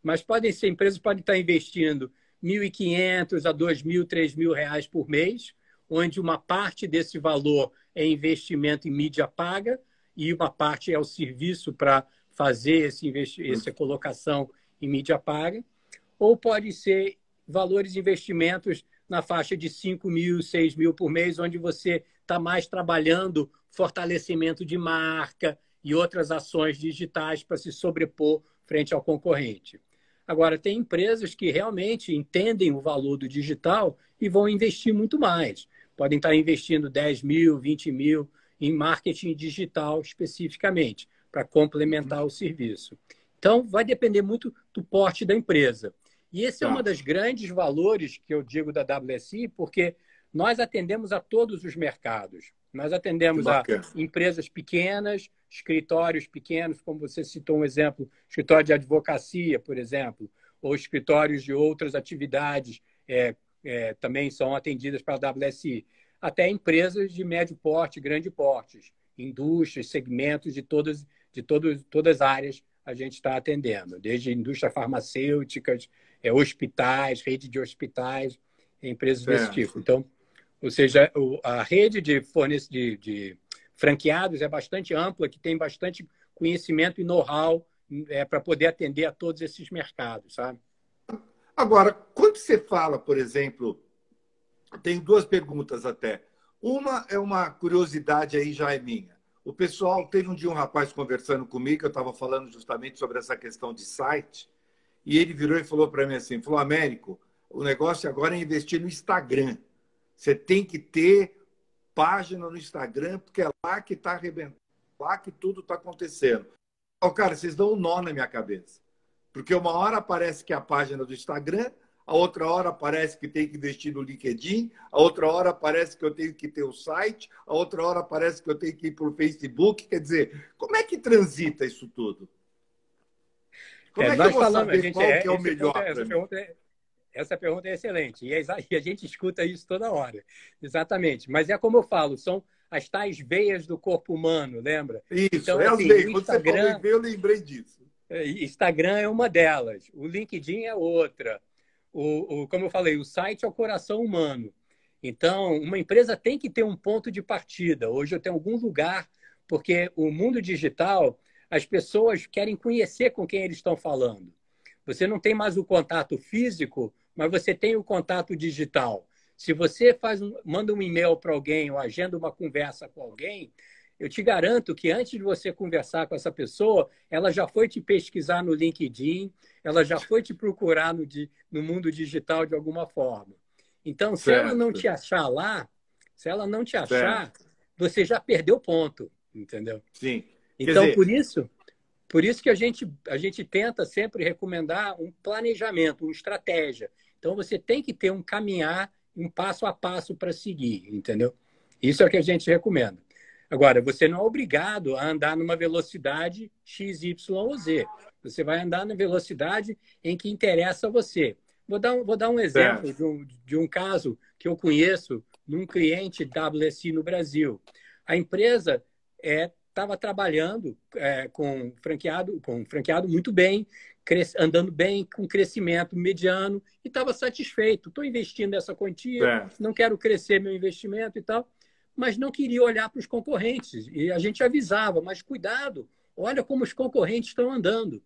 mas empresas podem estar investindo R$ 1.500 a R$ 2.000, R$ 3.000 por mês, onde uma parte desse valor é investimento em mídia paga e uma parte é o serviço para fazer essa colocação em mídia paga, ou pode ser valores de investimentos na faixa de 5.000, 6.000 por mês, onde você está mais trabalhando fortalecimento de marca e outras ações digitais para se sobrepor frente ao concorrente. Agora, tem empresas que realmente entendem o valor do digital e vão investir muito mais. Podem estar investindo 10 mil, 20 mil em marketing digital especificamente, para complementar o serviço. Então, vai depender muito do porte da empresa. E esse é um dos grandes valores que eu digo da WSI, porque nós atendemos a todos os mercados. Nós atendemos a empresas pequenas, escritórios pequenos, como você citou um exemplo, escritório de advocacia, por exemplo, ou escritórios de outras atividades também são atendidas pela WSI, até empresas de médio porte, grande porte, indústrias, segmentos de todas as áreas a gente está atendendo, desde indústria farmacêuticas, hospitais, rede de hospitais, empresas desse tipo. Então, ou seja, a rede de franqueados é bastante ampla, que tem bastante conhecimento e know-how para poder atender a todos esses mercados, sabe? Agora, quando você fala, por exemplo, tem duas perguntas até. Uma é uma curiosidade aí, já é minha. O pessoal, teve um dia um rapaz conversando comigo, eu estava falando justamente sobre essa questão de site, e ele virou e falou para mim assim, falou, Américo, o negócio agora é investir no Instagram. Você tem que ter página no Instagram, porque é lá que está arrebentando, lá que tudo está acontecendo. Cara, vocês dão um nó na minha cabeça. Porque uma hora parece que é a página do Instagram, a outra hora parece que tem que investir no LinkedIn, a outra hora parece que eu tenho que ter o site, a outra hora parece que eu tenho que ir para o Facebook. Quer dizer, como é que transita isso tudo? Como é que eu vou saber qual que é o melhor para mim? Essa pergunta é excelente. E a gente escuta isso toda hora. Exatamente. Mas é como eu falo, são as tais veias do corpo humano, lembra? Isso, então, as assim, veias. Quando você falou em veia, eu lembrei disso. Instagram é uma delas. O LinkedIn é outra. Como eu falei, o site é o coração humano. Então, uma empresa tem que ter um ponto de partida. Hoje eu tenho algum lugar, porque o mundo digital, as pessoas querem conhecer com quem eles estão falando. Você não tem mais o contato físico, mas você tem o contato digital. Se você manda um e-mail para alguém ou agenda uma conversa com alguém, eu te garanto que antes de você conversar com essa pessoa, ela já foi te pesquisar no LinkedIn, ela já foi te procurar no mundo digital de alguma forma. Então, se ela não te achar lá, você já perdeu ponto, entendeu? Sim. Então, por isso que a gente tenta sempre recomendar um planejamento, uma estratégia. Então, você tem que ter um caminhar, um passo a passo para seguir, entendeu? Isso é o que a gente recomenda. Agora, você não é obrigado a andar numa velocidade X, Y ou Z. Você vai andar na velocidade em que interessa a você. Vou dar um exemplo de um caso que eu conheço num cliente WSI no Brasil. a empresa estava trabalhando com franqueado muito bem, andando bem, com crescimento mediano, e estava satisfeito. Estou investindo nessa quantia, não quero crescer meu investimento e tal, mas não queria olhar para os concorrentes. E a gente avisava, mas cuidado, olha como os concorrentes estão andando.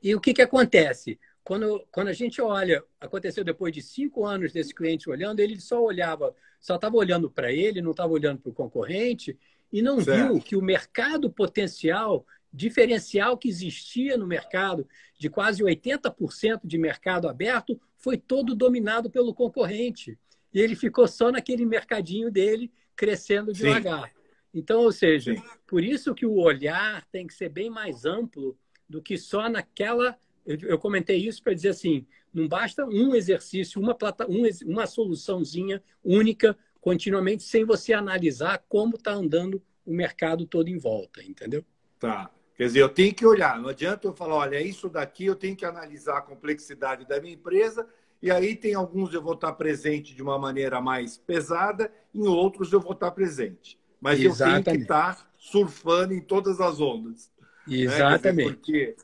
E o que acontece? Quando a gente olha, aconteceu depois de 5 anos desse cliente olhando, ele só estava olhando para ele, não estava olhando para o concorrente, e não viu que o mercado potencial, diferencial que existia no mercado, de quase 80% de mercado aberto, foi todo dominado pelo concorrente. E ele ficou só naquele mercadinho dele, crescendo devagar. Então, ou seja, por isso que o olhar tem que ser bem mais amplo do que só naquela... Eu comentei isso para dizer assim, não basta um exercício, uma soluçãozinha única, continuamente, sem você analisar como está andando o mercado todo em volta, entendeu? Tá. Quer dizer, eu tenho que olhar. Não adianta eu falar, olha, isso daqui eu tenho que analisar a complexidade da minha empresa, e aí tem alguns eu vou estar presente de uma maneira mais pesada, em outros eu vou estar presente. Mas eu tenho que estar surfando em todas as ondas. Exatamente. Né? Porque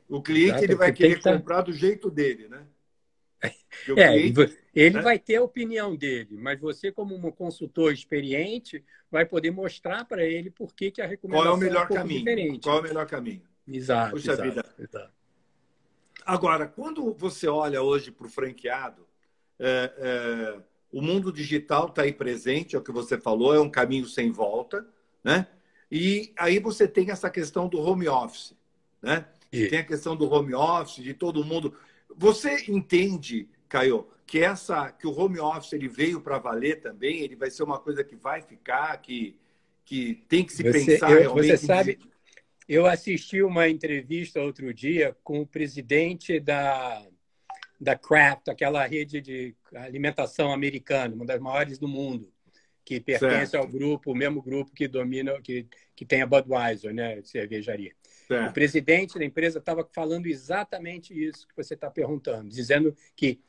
o cliente ele vai querer comprar do jeito dele, né? Ele vai ter a opinião dele, mas você, como um consultor experiente, vai poder mostrar para ele por que a recomendação qual é o melhor caminho diferente. Qual é o melhor caminho? Exato. Puxa vida. Agora, quando você olha hoje para o franqueado, o mundo digital está aí presente, é o que você falou, é um caminho sem volta, né? E aí você tem essa questão do home office, né? Tem a questão do home office, de todo mundo. Você entende, Caio, que o home office ele veio para valer também? Ele vai ser uma coisa que vai ficar, que tem que se pensar realmente? Você sabe, eu assisti uma entrevista outro dia com o presidente da Kraft, aquela rede de alimentação americana, uma das maiores do mundo, que pertence ao grupo, o mesmo grupo que domina, que tem a Budweiser, né, cervejaria. O presidente da empresa estava falando exatamente isso que você está perguntando, dizendo que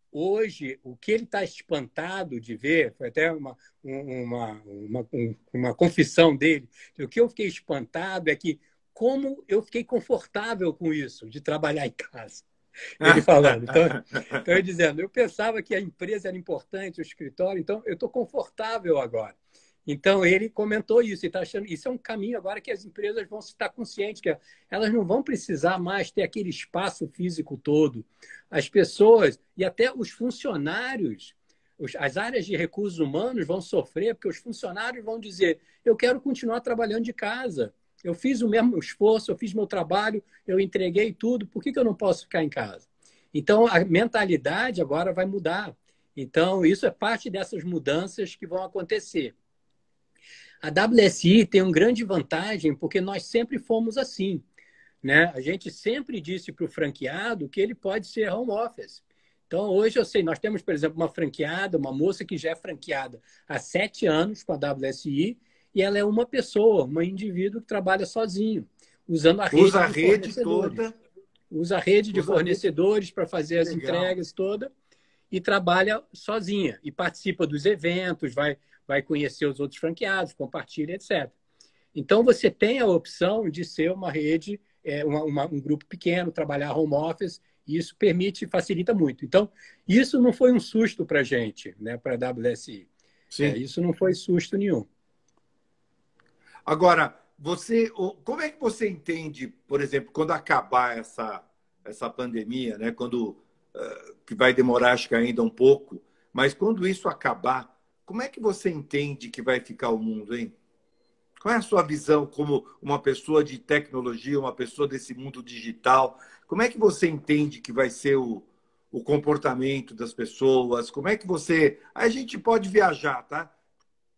hoje o que ele está espantado de ver, foi até uma confissão dele, o que eu fiquei espantado é que como eu fiquei confortável com isso, de trabalhar em casa. Ele falando. Então, ele dizendo, eu pensava que a empresa era importante, o escritório, então eu estou confortável agora. Então, ele comentou isso, e está achando isso é um caminho agora que as empresas vão estar conscientes, que elas não vão precisar mais ter aquele espaço físico todo. As pessoas, e até os funcionários, as áreas de recursos humanos vão sofrer, porque os funcionários vão dizer, eu quero continuar trabalhando de casa. Eu fiz o mesmo esforço, eu fiz meu trabalho, eu entreguei tudo, por que eu não posso ficar em casa? Então, a mentalidade agora vai mudar. Então, isso é parte dessas mudanças que vão acontecer. A WSI tem uma grande vantagem porque nós sempre fomos assim, né? A gente sempre disse para o franqueado que ele pode ser home office. Então, hoje eu sei, nós temos, por exemplo, uma franqueada, uma moça que já é franqueada há 7 anos com a WSI e ela é uma pessoa, um indivíduo que trabalha sozinho, usando a rede Usa a rede toda. Usa a rede de fornecedores para fazer as entregas toda e trabalha sozinha e participa dos eventos, vai conhecer os outros franqueados, compartilha, etc. Então, você tem a opção de ser uma rede, um grupo pequeno, trabalhar home office, e isso permite, facilita muito. Então, isso não foi um susto para a gente, né, para a WSI. Isso não foi susto nenhum. Agora, como é que você entende, por exemplo, quando acabar essa pandemia, né, que vai demorar, acho que ainda um pouco, mas quando isso acabar, como é que você entende que vai ficar o mundo, hein? Qual é a sua visão como uma pessoa de tecnologia, uma pessoa desse mundo digital? Como é que você entende que vai ser o comportamento das pessoas? Como é que você... A gente pode viajar, tá?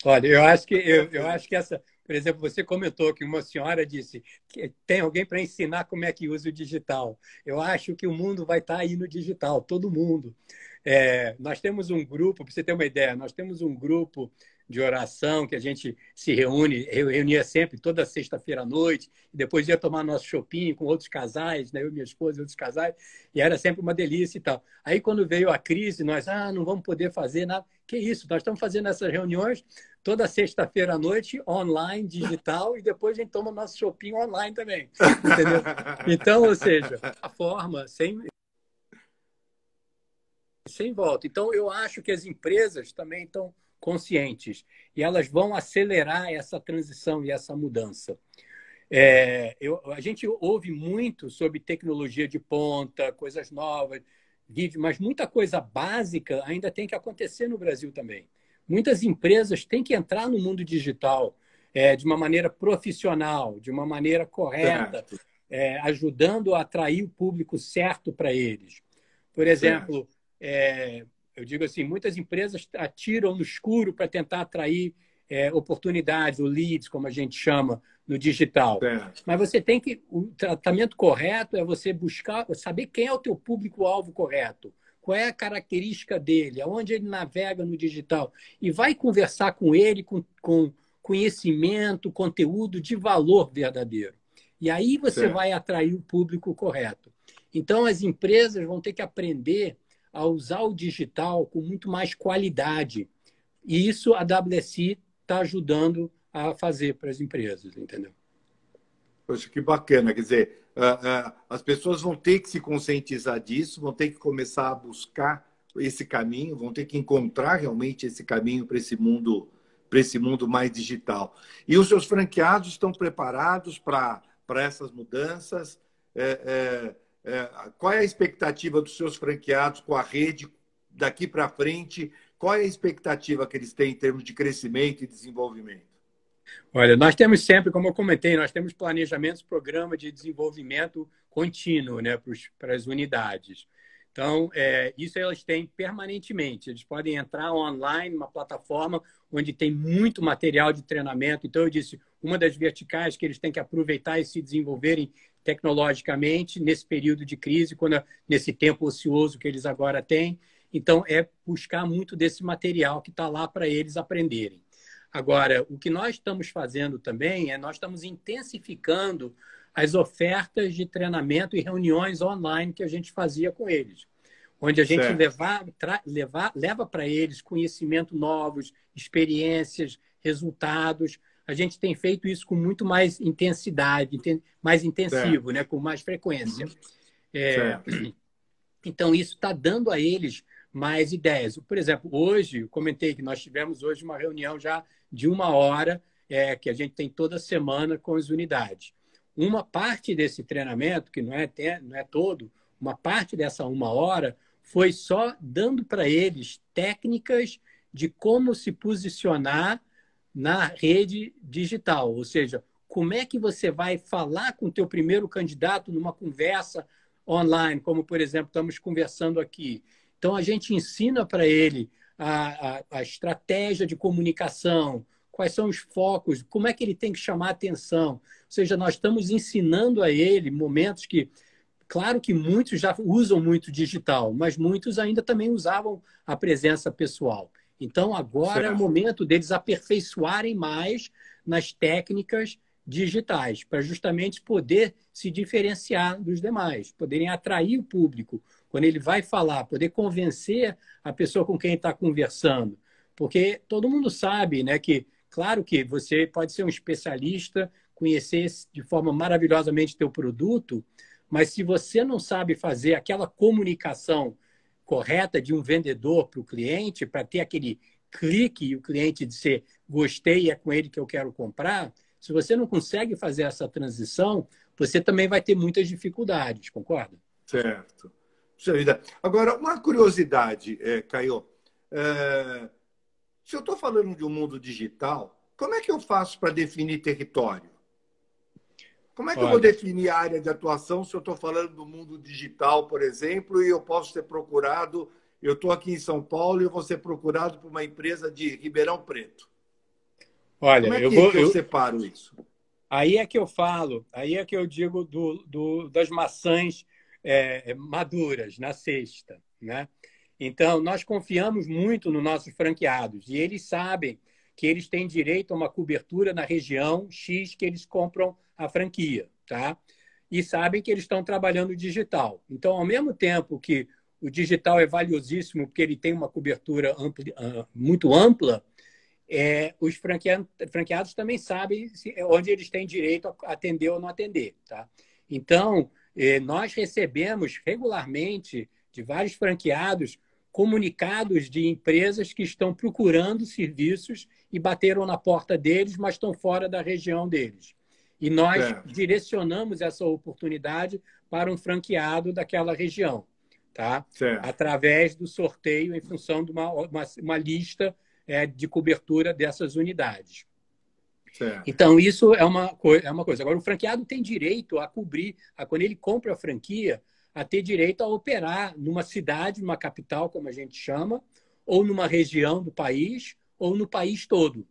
Olha, eu acho que essa... Por exemplo, você comentou que uma senhora disse que tem alguém para ensinar como é que usa o digital. Eu acho que o mundo vai estar aí no digital, todo mundo. Nós temos um grupo, para você ter uma ideia, nós temos um grupo de oração que a gente se reunia sempre toda sexta-feira à noite, e depois ia tomar nosso shopping com outros casais, né? Eu, minha esposa e outros casais, e era sempre uma delícia e tal. Aí, quando veio a crise, nós não vamos poder fazer nada. Que isso? Nós estamos fazendo essas reuniões toda sexta-feira à noite, online, digital, e depois a gente toma nosso shopping online também, entendeu? Então, ou seja, a forma, sem volta. Então, eu acho que as empresas também estão conscientes e elas vão acelerar essa transição e essa mudança. A gente ouve muito sobre tecnologia de ponta, coisas novas, mas muita coisa básica ainda tem que acontecer no Brasil também. Muitas empresas têm que entrar no mundo digital de uma maneira profissional, de uma maneira correta, ajudando a atrair o público certo para eles. Por exemplo, eu digo assim, muitas empresas atiram no escuro para tentar atrair oportunidades, ou leads, como a gente chama, no digital. Mas você tem que... O tratamento correto é você buscar, saber quem é o teu público-alvo correto, qual é a característica dele, aonde ele navega no digital, e vai conversar com ele com conhecimento, conteúdo de valor verdadeiro. E aí você vai atrair o público correto. Então, as empresas vão ter que aprender a usar o digital com muito mais qualidade. E isso a WSI está ajudando a fazer para as empresas, entendeu? Poxa, que bacana. Quer dizer, as pessoas vão ter que se conscientizar disso, vão ter que começar a buscar esse caminho, vão ter que encontrar realmente esse caminho para esse mundo mais digital. E os seus franqueados estão preparados para essas mudanças? Qual é a expectativa dos seus franqueados com a rede daqui para frente? Qual é a expectativa que eles têm em termos de crescimento e desenvolvimento? Olha, nós temos sempre, como eu comentei, nós temos planejamentos, programa de desenvolvimento contínuo, né, para as unidades. Então, isso elas têm permanentemente. Eles podem entrar online, uma plataforma onde tem muito material de treinamento. Então, eu disse, uma das verticais que eles têm que aproveitar e se desenvolverem tecnologicamente nesse período de crise, nesse tempo ocioso que eles agora têm. Então, é buscar muito desse material que está lá para eles aprenderem. Agora, o que nós estamos fazendo também nós estamos intensificando as ofertas de treinamento e reuniões online que a gente fazia com eles, onde a gente leva para eles conhecimento novos, experiências, resultados. A gente tem feito isso com muito mais intensidade, mais intensivo, né? Com mais frequência. Então, isso está dando a eles mais ideias. Por exemplo, hoje, eu comentei que nós tivemos hoje uma reunião já de 1 hora, que a gente tem toda semana com as unidades. Uma parte desse treinamento, que não é todo, uma parte dessa 1 hora foi só dando para eles técnicas de como se posicionar na rede digital. Ou seja, como é que você vai falar com o teu primeiro candidato numa conversa online, como, por exemplo, estamos conversando aqui. Então, a gente ensina para ele a estratégia de comunicação, quais são os focos, como é que ele tem que chamar a atenção. Ou seja, nós estamos ensinando a ele momentos que, claro que muitos já usam muito digital, mas muitos ainda também usavam a presença pessoal. Então, agora é o momento deles aperfeiçoarem mais nas técnicas digitais, para justamente poder se diferenciar dos demais, poderem atrair o público. Quando ele vai falar, poder convencer a pessoa com quem está conversando. Porque todo mundo sabe, né, que, claro que você pode ser um especialista, conhecer de forma maravilhosamente teu produto, mas se você não sabe fazer aquela comunicação correta de um vendedor para o cliente, para ter aquele clique e o cliente dizer gostei, é com ele que eu quero comprar, se você não consegue fazer essa transição, você também vai ter muitas dificuldades, concorda? Certo. Agora, uma curiosidade, Caio. Se eu estou falando de um mundo digital, como é que eu faço para definir território? Como é que eu vou definir a área de atuação se eu estou falando do mundo digital, por exemplo, e eu posso ser procurado, eu estou aqui em São Paulo e eu vou ser procurado por uma empresa de Ribeirão Preto? Olha, como é que eu separo isso? Aí é que eu falo, aí é que eu digo das maçãs maduras na cesta, né? Então, nós confiamos muito nos nossos franqueados e eles sabem que eles têm direito a uma cobertura na região X que eles compram a franquia, tá? E sabem que eles estão trabalhando digital. Então, ao mesmo tempo que o digital é valiosíssimo porque ele tem uma cobertura muito ampla, os franqueados também sabem onde eles têm direito a atender ou não atender, tá? Então, nós recebemos regularmente de vários franqueados comunicados de empresas que estão procurando serviços e bateram na porta deles, mas estão fora da região deles. E nós direcionamos essa oportunidade para um franqueado daquela região, tá? Através do sorteio em função de uma lista de cobertura dessas unidades. Então, isso é uma coisa. Agora, o franqueado tem direito a cobrir, quando ele compra a franquia, a ter direito a operar numa cidade, numa capital, como a gente chama, ou numa região do país, ou no país todo.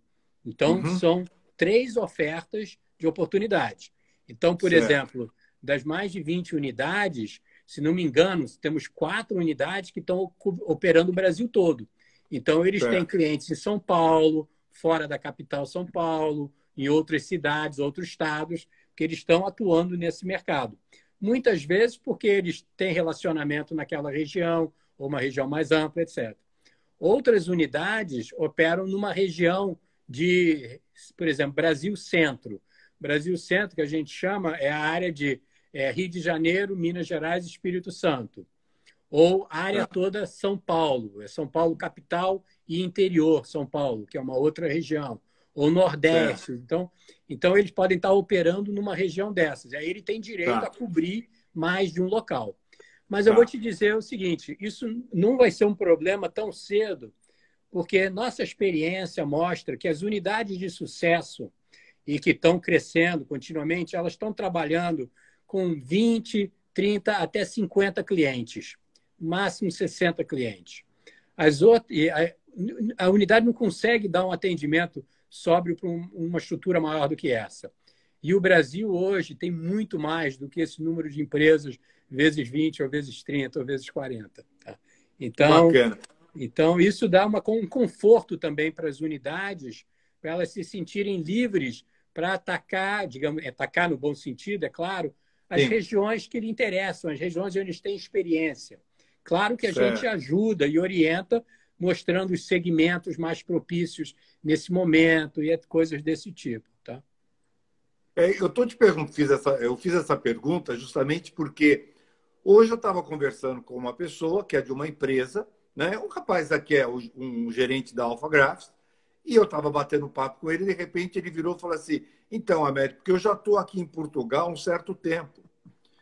Então, são 3 ofertas de oportunidade. Então, por exemplo, das mais de 20 unidades, se não me engano, temos 4 unidades que estão operando o Brasil todo. Então, eles têm clientes em São Paulo, fora da capital São Paulo, em outras cidades, outros estados, que eles estão atuando nesse mercado. Muitas vezes porque eles têm relacionamento naquela região, ou uma região mais ampla, etc. Outras unidades operam numa região de, por exemplo, Brasil Centro. Brasil Centro, que a gente chama, é a área de Rio de Janeiro, Minas Gerais e Espírito Santo. Ou a área toda São Paulo, é São Paulo capital e interior São Paulo, que é uma outra região. Ou Nordeste. Então, eles podem estar operando numa região dessas. Aí ele tem direito a cobrir mais de um local. Mas eu vou te dizer o seguinte, isso não vai ser um problema tão cedo, porque nossa experiência mostra que as unidades de sucesso e que estão crescendo continuamente, elas estão trabalhando com 20, 30 até 50 clientes, máximo 60 clientes. A unidade não consegue dar um atendimento sóbrio para uma estrutura maior do que essa. E o Brasil hoje tem muito mais do que esse número de empresas vezes 20, ou vezes 30, ou vezes 40. Tá? Então, isso dá um conforto também para as unidades, para elas se sentirem livres para atacar, digamos, atacar no bom sentido, é claro, as regiões que lhe interessam, as regiões onde eles têm experiência. Claro que a gente ajuda e orienta, mostrando os segmentos mais propícios nesse momento e coisas desse tipo. Tá? Eu tô te perguntando, eu fiz essa pergunta justamente porque hoje eu estava conversando com uma pessoa que é de uma empresa, né? Um rapaz aqui é um gerente da Alpha Graphics, e eu estava batendo papo com ele e de repente ele virou e falou assim, então, Américo, porque eu já estou aqui em Portugal há um certo tempo.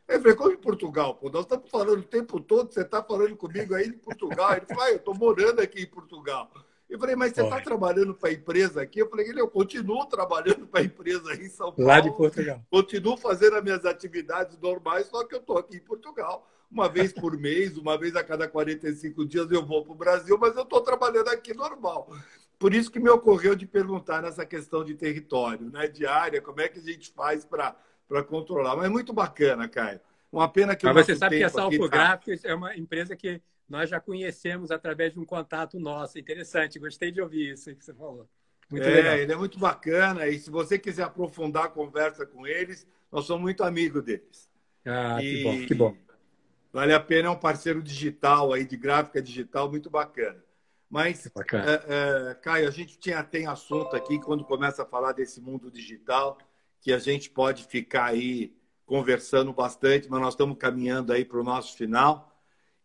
Eu falei, como em Portugal? Pô, nós estamos falando o tempo todo, você está falando comigo aí em Portugal. Ele falou, eu estou morando aqui em Portugal. Eu falei, mas você está trabalhando para a empresa aqui? Eu falei, eu continuo trabalhando para a empresa aí em São Paulo. Lá de Portugal. Continuo fazendo as minhas atividades normais, só que eu estou aqui em Portugal. Uma vez por mês, uma vez a cada 45 dias eu vou para o Brasil, mas eu estou trabalhando aqui normal. Por isso que me ocorreu de perguntar nessa questão de território, né, de área, como é que a gente faz para controlar. Mas é muito bacana, Caio. Uma pena que Mas você sabe que essa Alpha Graphics é uma empresa que nós já conhecemos através de um contato nosso. Interessante, gostei de ouvir isso que você falou. Muito legal. Ele é muito bacana. E se você quiser aprofundar a conversa com eles, nós somos muito amigos deles. Que bom, que bom. Vale a pena, é um parceiro digital aí, de gráfica digital, muito bacana. Mas, Caio, a gente tem assunto aqui, quando começa a falar desse mundo digital, que a gente pode ficar aí conversando bastante, mas nós estamos caminhando aí para o nosso final.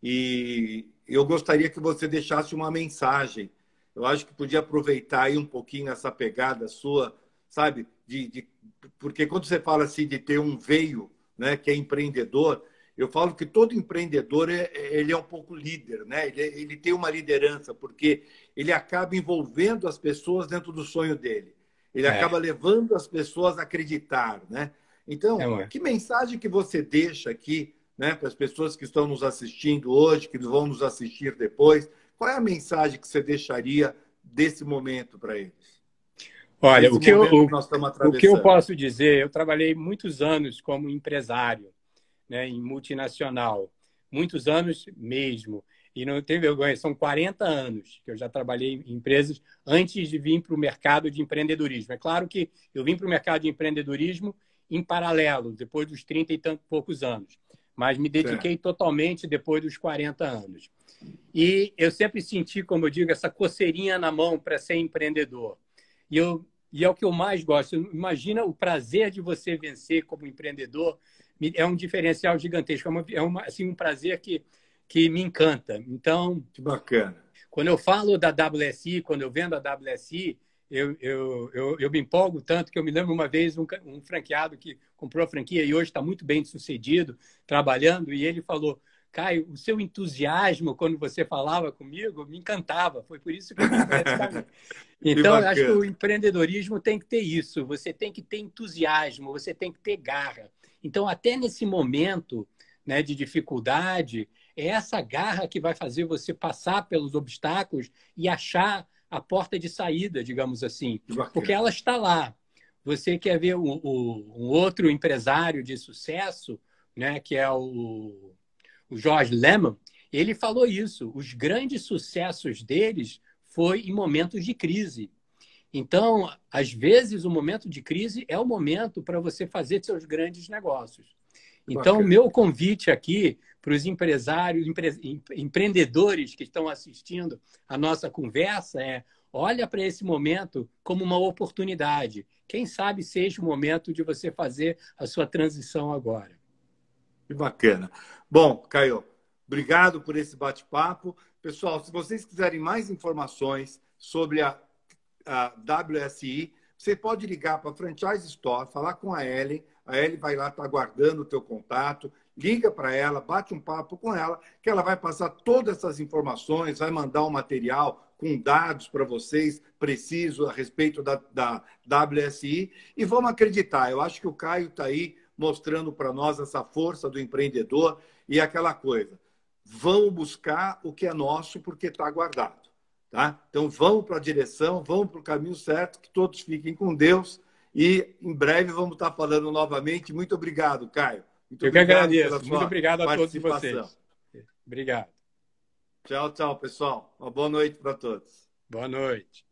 E eu gostaria que você deixasse uma mensagem. Eu acho que podia aproveitar aí um pouquinho essa pegada sua, sabe? Porque quando você fala assim de ter um veio, né, que é empreendedor, eu falo que todo empreendedor ele é um pouco líder, né? Ele tem uma liderança, porque ele acaba envolvendo as pessoas dentro do sonho dele. Ele acaba levando as pessoas a acreditar, né? Então, que mensagem que você deixa aqui, né, para as pessoas que estão nos assistindo hoje, que vão nos assistir depois? Qual é a mensagem que você deixaria desse momento para eles? Olha, o que eu posso dizer, eu trabalhei muitos anos como empresário, né, em multinacional, muitos anos mesmo. E não tem vergonha, são 40 anos que eu já trabalhei em empresas antes de vir para o mercado de empreendedorismo. É claro que eu vim para o mercado de empreendedorismo em paralelo, depois dos 30 e tantos poucos anos. Mas me dediquei totalmente depois dos 40 anos. E eu sempre senti, como eu digo, essa coceirinha na mão para ser empreendedor. E é o que eu mais gosto. Imagina o prazer de você vencer como empreendedor. É um diferencial gigantesco. Assim, um prazer que me encanta. Então, que bacana. Quando eu falo da WSI, quando eu vendo a WSI, eu me empolgo tanto que eu me lembro uma vez um franqueado que comprou a franquia e hoje está muito bem sucedido, trabalhando, e ele falou: Caio, o seu entusiasmo quando você falava comigo me encantava. Foi por isso que eu vim para esse caminho. Então, eu acho que o empreendedorismo tem que ter isso. Você tem que ter entusiasmo, você tem que ter garra. Então, até nesse momento, né, de dificuldade, é essa garra que vai fazer você passar pelos obstáculos e achar a porta de saída, digamos assim. Porque ela está lá. Você quer ver um outro empresário de sucesso, né, que é o George Lehman, ele falou isso. Os grandes sucessos deles foi em momentos de crise. Então, às vezes, o momento de crise é o momento para você fazer seus grandes negócios. Então, o meu convite aqui para os empresários, empreendedores que estão assistindo a nossa conversa é: olha para esse momento como uma oportunidade. Quem sabe seja o momento de você fazer a sua transição agora. Que bacana. Bom, Caio, obrigado por esse bate-papo. Pessoal, se vocês quiserem mais informações sobre a WSI, você pode ligar para a Franchise Store, falar com a Ellen vai lá, está aguardando o teu contato, liga para ela, bate um papo com ela, que ela vai passar todas essas informações, vai mandar um material com dados para vocês precisos a respeito da WSI, e vamos acreditar. Eu acho que o Caio está aí mostrando para nós essa força do empreendedor e aquela coisa. Vamos buscar o que é nosso porque está guardado. Tá? Então, vamos para a direção, vamos para o caminho certo, que todos fiquem com Deus. E em breve vamos estar falando novamente. Muito obrigado, Caio. Eu que agradeço. Muito obrigado a todos vocês. Obrigado. Tchau, tchau, pessoal. Uma boa noite para todos. Boa noite.